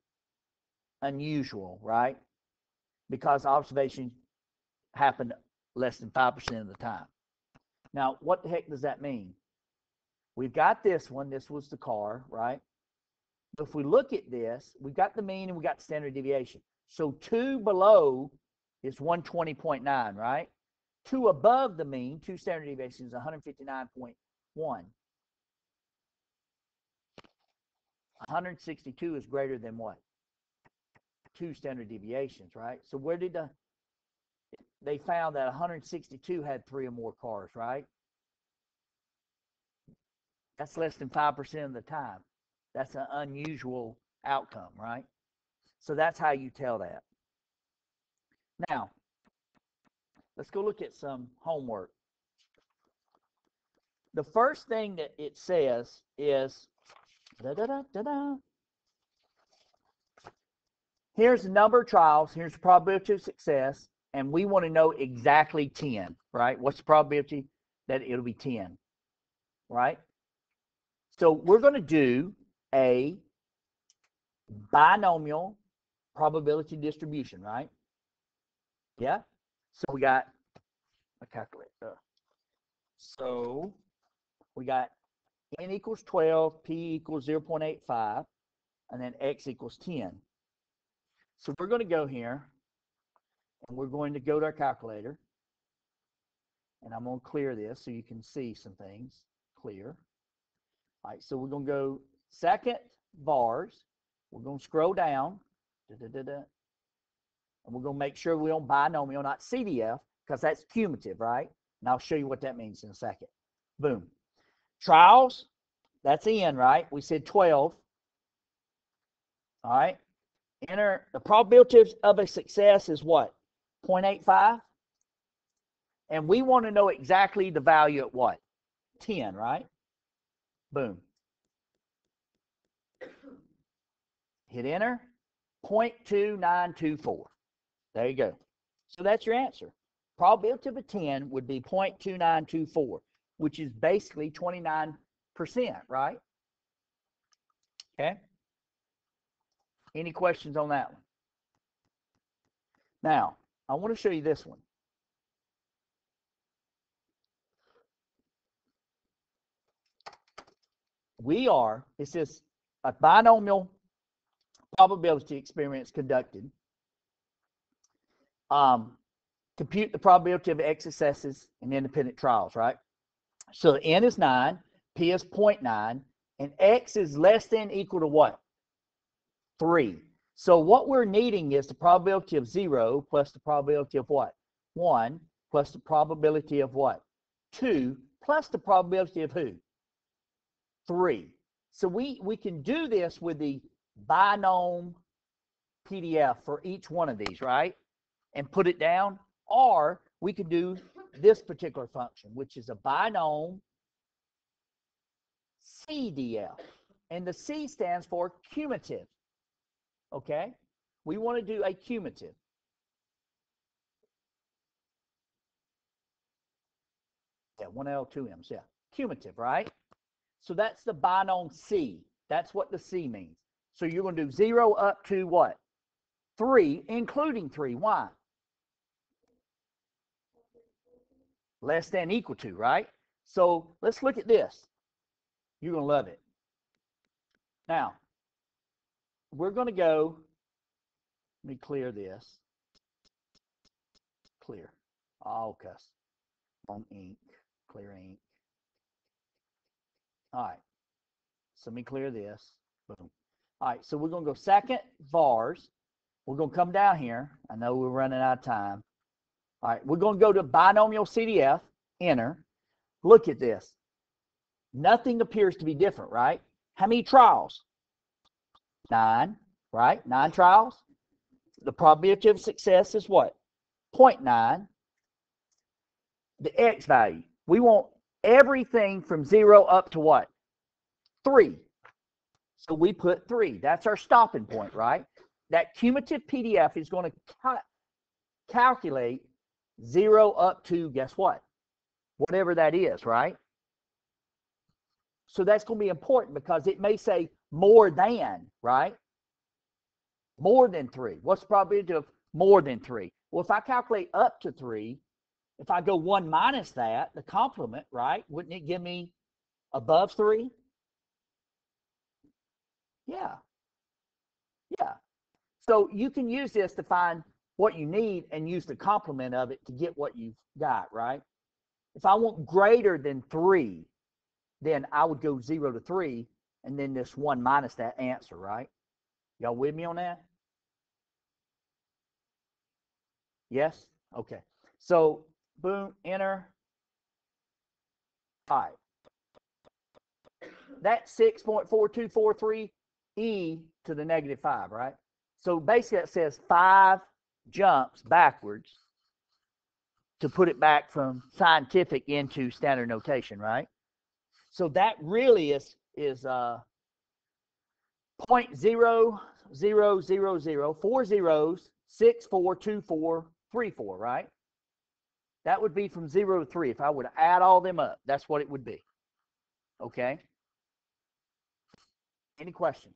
unusual, right? Because observations happen less than 5% of the time. Now, what the heck does that mean? We've got this one. This was the car, right? If we look at this, we've got the mean and we got the standard deviation. So 2 below is 120.9, right? 2 above the mean, 2 standard deviations, 159.1. 162 is greater than what? 2 standard deviations, right? So where did they found that 162 had 3 or more cars, right? That's less than 5% of the time. That's an unusual outcome, right? So that's how you tell that. Now, let's go look at some homework. The first thing that it says is, here's the number of trials, here's the probability of success, and we want to know exactly 10, right? What's the probability that it'll be 10, right? So we're going to do a binomial probability distribution, right? Yeah? So we got a calculator. So we got n equals 12, p equals 0.85, and then x equals 10. So we're going to go here, and we're going to go to our calculator, and I'm going to clear this so you can see some things clear. All right, so we're going to go second bars. We're going to scroll down, and we're going to make sure we're on binomial, not CDF, because that's cumulative, right? And I'll show you what that means in a second. Boom. Trials, that's n, right? We said 12. All right. Enter the probability of a success is what? 0.85. And we want to know exactly the value at what? 10, right? Boom. Hit enter. 0.2924. There you go. So that's your answer. Probability of a 10 would be 0.2924, which is basically 29%, right? Okay. Any questions on that one? Now, I want to show you this one. This is a binomial probability experiment conducted. Compute the probability of x successes in independent trials, right? So n is 9, p is 0.9, and x is less than or equal to what? 3. So what we're needing is the probability of 0 plus the probability of what? 1 plus the probability of what? 2 plus the probability of who? 3. So we can do this with the Binomial Pdf for each one of these, right? And put it down. Or we could do this particular function, which is a Binomial CDF. And the C stands for cumulative. Okay? We want to do a cumulative. Yeah, 1L, 2M's, yeah. Cumulative, right? So that's the binomial C. That's what the C means. So you're going to do 0 up to what? 3, including 3. Why? Less than equal to, right? So let's look at this. You're going to love it. Now, we're going to go, let me clear this. Clear. All cuss. On ink. Clear ink. All right. So let me clear this. Boom. All right. So we're going to go second vars. We're going to come down here. I know we're running out of time. All right. We're going to go to Binomial CDF. Enter. Look at this. Nothing appears to be different, right? How many trials? 9, right? 9 trials. The probability of success is what? 0.9. The X value. We want everything from 0 up to what? 3. So we put 3. That's our stopping point, right? That cumulative PDF is going to calculate 0 up to, guess what? Whatever that is, right? So that's going to be important because it may say more than, right? More than 3. What's the probability of more than 3? Well, if I calculate up to 3, if I go 1 minus that, the complement, right? Wouldn't it give me above 3? Yeah. Yeah. So you can use this to find what you need and use the complement of it to get what you've got, right? If I want greater than 3, then I would go 0 to 3, and then this 1 minus that answer, right? Y'all with me on that? Yes? Okay. So, boom, enter. All right. That's 6.4243 e to the negative 5, right? So basically it says 5 jumps backwards to put it back from scientific into standard notation, right? So that really is 0.00000 4 zeros 642434, right? That would be from 0 to 3. If I were to add all them up, that's what it would be. Okay? Any questions?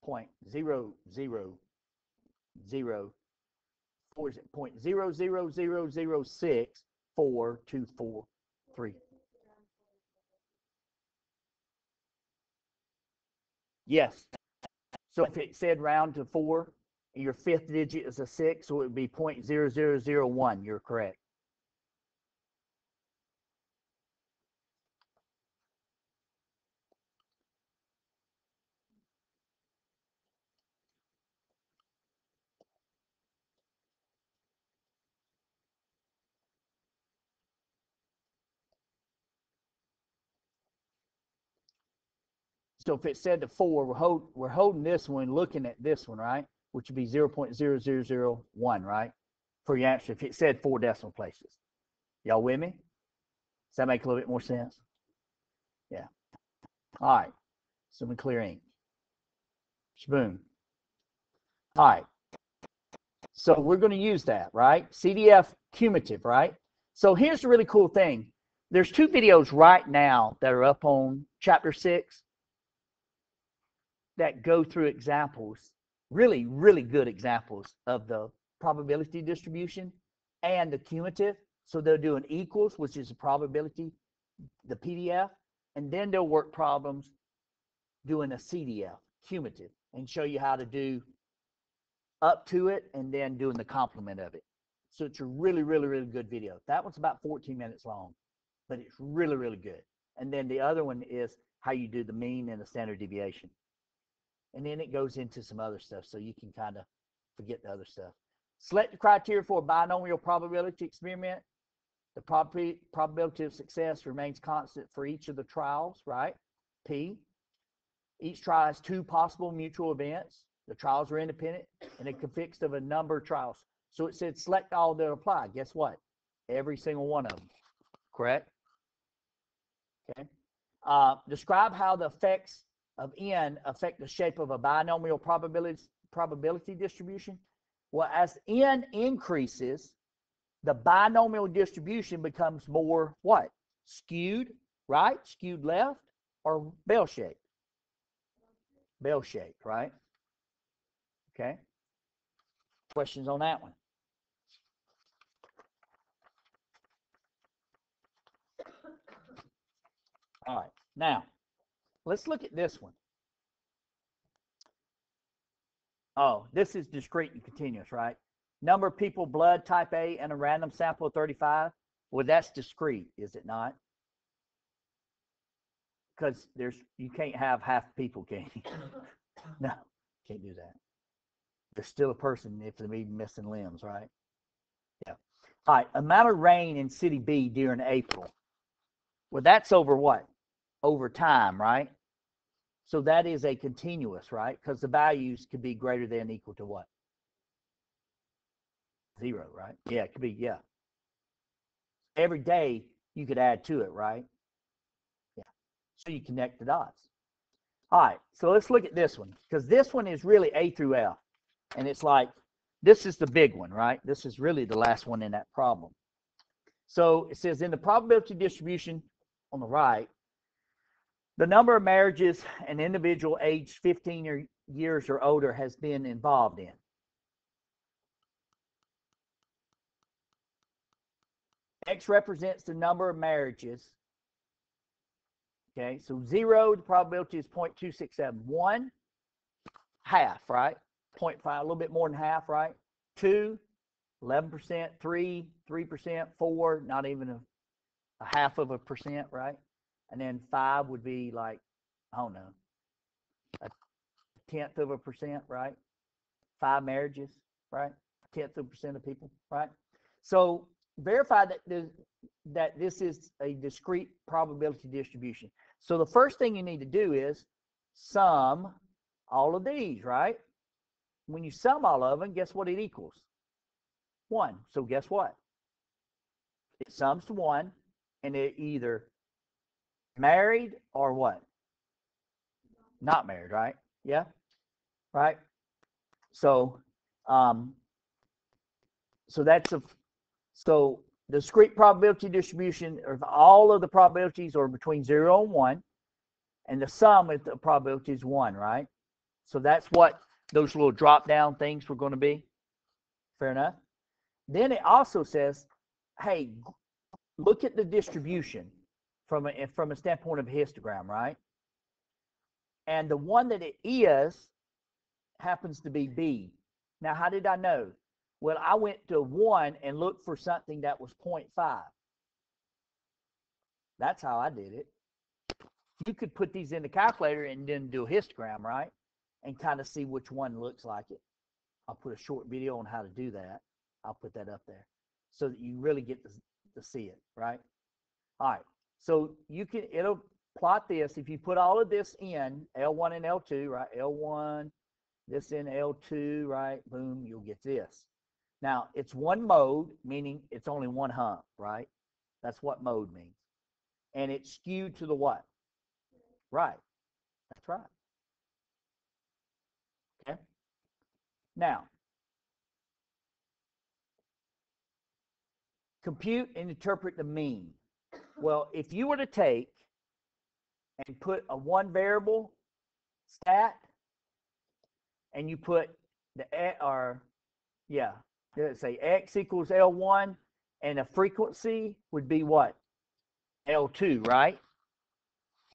Point 0.000064243. Yes. So if it said round to 4, your 5th digit is a 6, so it would be 0.0001. You're correct. So if it said to 4, we're holding this one, looking at this one, right? Which would be 0.0001, right? For your answer, if it said 4 decimal places. Y'all with me? Does that make a little bit more sense? Yeah. All right. So we clear ink. Boom. All right. So we're going to use that, right? CDF cumulative, right? So here's the really cool thing. There's 2 videos right now that are up on chapter 6 that go through examples, really, really good examples of the probability distribution and the cumulative. So they're doing equals, which is the probability, the PDF, and then they'll work problems doing a CDF, cumulative, and show you how to do up to it and then doing the complement of it. So it's a really, really, really good video. That one's about 14 minutes long, but it's really, really good. And then the other one is how you do the mean and the standard deviation. And then it goes into some other stuff, so you can kind of forget the other stuff. Select the criteria for a binomial probability experiment. The probability of success remains constant for each of the trials, right? P. Each trial has 2 possible mutual events. The trials are independent, and it consists of a number of trials. So it said select all that apply. Guess what? Every single one of them. Correct? Okay. Describe how the effects of n affect the shape of a binomial probability distribution. Well, as n increases, the binomial distribution becomes more what? Skewed right, skewed left, or bell-shaped? Bell-shaped, right? Okay. Questions on that one? All right. Now, let's look at this one. Oh, this is discrete and continuous, right? Number of people, blood, type A, and a random sample of 35. Well, that's discrete, is it not? Because you can't have half people, can you? No, can't do that. There's still a person if they're even missing limbs, right? Yeah. All right, amount of rain in city B during April. Well, that's over what? Over time, right? So that is a continuous, right? Because the values could be greater than or equal to what? 0, right? Yeah, it could be, yeah. Every day you could add to it, right? Yeah. So you connect the dots. All right, so let's look at this one, because this one is really A through F. And it's like, this is the big one, right? This is really the last one in that problem. So it says in the probability distribution on the right, the number of marriages an individual aged 15 years or older has been involved in. X represents the number of marriages. Okay, so 0, the probability is 0.267. 1, half, right? 0.5, a little bit more than half, right? 2, 11%. 3, 3%. 4, not even a half of a percent, right? And then 5 would be like, I don't know, a tenth of a percent, right? 5 marriages, right? A tenth of a percent of people, right? So verify that this is a discrete probability distribution. So the first thing you need to do is sum all of these, right? When you sum all of them, guess what it equals? 1. So guess what? It sums to 1, and it either married or what? Not married, right? Yeah, right. So, so that's so discrete probability distribution of all of the probabilities are between 0 and 1, and the sum of the probability is 1, right? So that's what those little drop down things were going to be. Fair enough. Then it also says, hey, look at the distribution from a standpoint of a histogram, right? And the one that it is happens to be B. Now, how did I know? Well, I went to 1 and looked for something that was 0.5. That's how I did it. You could put these in the calculator and then do a histogram, right? And kind of see which one looks like it. I'll put a short video on how to do that. I'll put that up there so that you really get to see it, right? All right. So it'll plot this. If you put all of this in L1 and L2, right? L1, this in L2, right? Boom, you'll get this. Now, it's one mode, meaning it's only one hump, right? That's what mode means. And it's skewed to the what? Right. That's right. Okay. Now, compute and interpret the mean. Well, if you were to take and put a one variable stat and you put let's say x equals L1 and a frequency would be what? L2, right?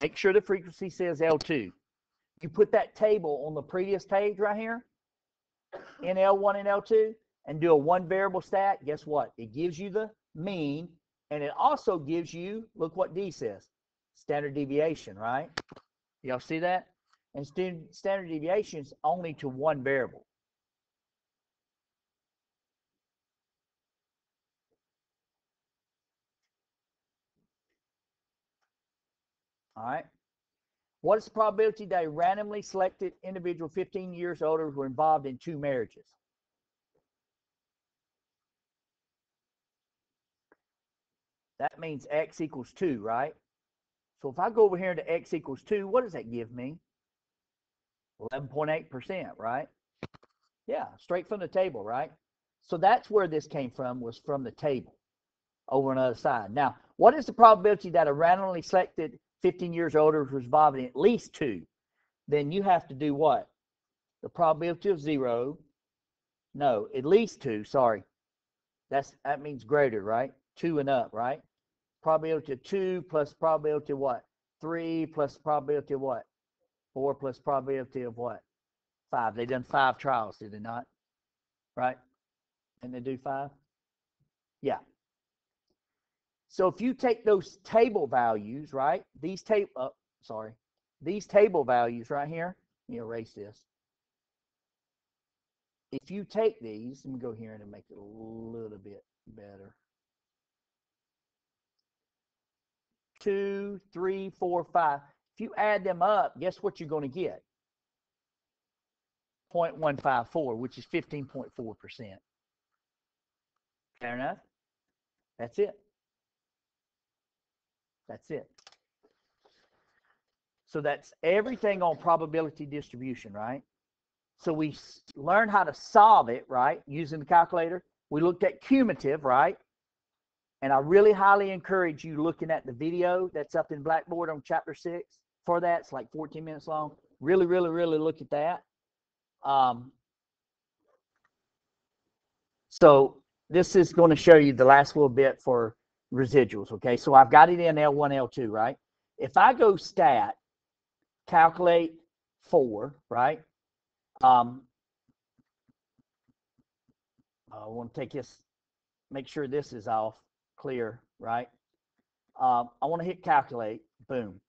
Make sure the frequency says L2. You put that table on the previous page right here in L1 and L2 and do a one variable stat, guess what? It gives you the mean, and it also gives you, look what D says, standard deviation, right? Y'all see that? And standard deviation is only to one variable. All right. What is the probability that a randomly selected individual 15 years older were involved in 2 marriages? That means x equals 2, right? So if I go over here to x equals 2, what does that give me? 11.8%, right? Yeah, straight from the table, right? So that's where this came from, was from the table over on the other side. Now, what is the probability that a randomly selected 15 years or older was involved in at least 2? Then you have to do what? The probability of 0. No, at least 2, sorry. That means greater, right? 2 and up, right? Probability of 2 plus probability of what? 3 plus probability of what? 4 plus probability of what? 5. They done 5 trials, did they not? Right? And they do 5? Yeah. So if you take those table values, right? These table values right here. Let me erase this. If you take these, let me go here and make it a little bit better. 2, 3, 4, 5. If you add them up, guess what you're going to get? 0.154, which is 15.4%. Fair enough? That's it. That's it. So that's everything on probability distribution, right? So we learned how to solve it, right, using the calculator. We looked at cumulative, right? And I really highly encourage you looking at the video that's up in Blackboard on Chapter 6 for that. It's like 14 minutes long. Really, really, really look at that. So this is going to show you the last little bit for residuals, okay? So I've got it in L1, L2, right? If I go stat, calculate 4, right? I want to take this, make sure this is off, clear, right? I want to hit calculate, boom.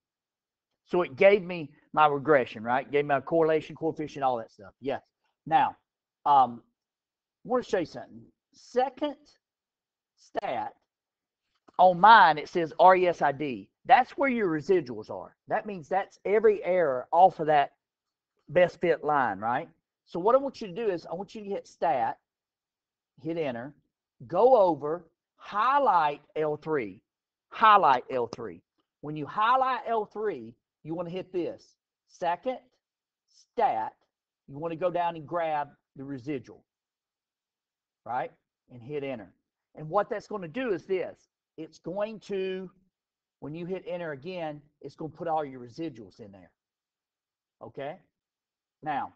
So it gave me my regression, right? Gave me my correlation, coefficient, all that stuff. Yes. Now, I want to show you something. Second stat, on mine, it says RESID. That's where your residuals are. That means that's every error off of that best fit line, right? So what I want you to do is I want you to hit stat, hit enter, go over, highlight L3, highlight L3. When you highlight L3, you want to hit this. Second stat, you want to go down and grab the residual, right? And hit enter. And what that's going to do is this. It's going to, when you hit enter again, it's going to put all your residuals in there. Okay? Now,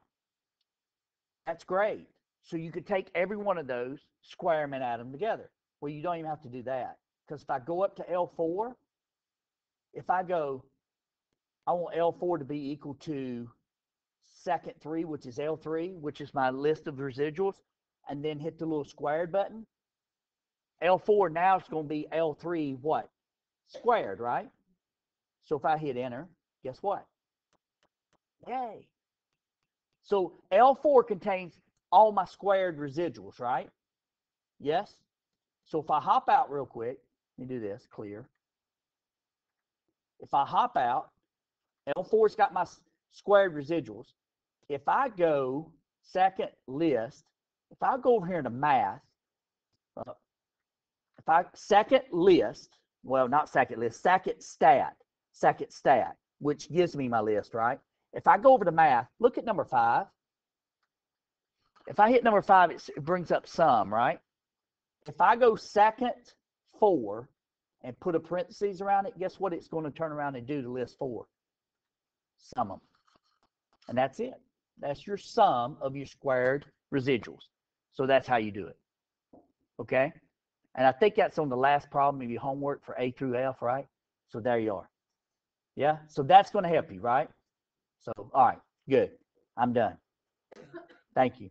that's great. So you could take every one of those, square them, and add them together. Well, you don't even have to do that. Because if I go up to L4, if I go, I want L4 to be equal to second 3, which is L3, which is my list of residuals, and then hit the little squared button. L4 now is going to be L3 what? Squared, right? So if I hit enter, guess what? Yay. So L4 contains all my squared residuals, right? Yes? So if I hop out real quick, let me do this, clear. If I hop out, L4's got my squared residuals. If I go second list, if I go over here to math, if I second list, well, not second list, second stat, which gives me my list, right? If I go over to math, look at number 5. If I hit number 5, it brings up sum, right? If I go second 4 and put a parentheses around it, guess what it's going to turn around and do to list 4? Sum them. And that's it. That's your sum of your squared residuals. So that's how you do it. Okay? And I think that's on the last problem of your homework for A through F, right? So there you are. Yeah? So that's going to help you, right? So, all right. Good. I'm done. Thank you.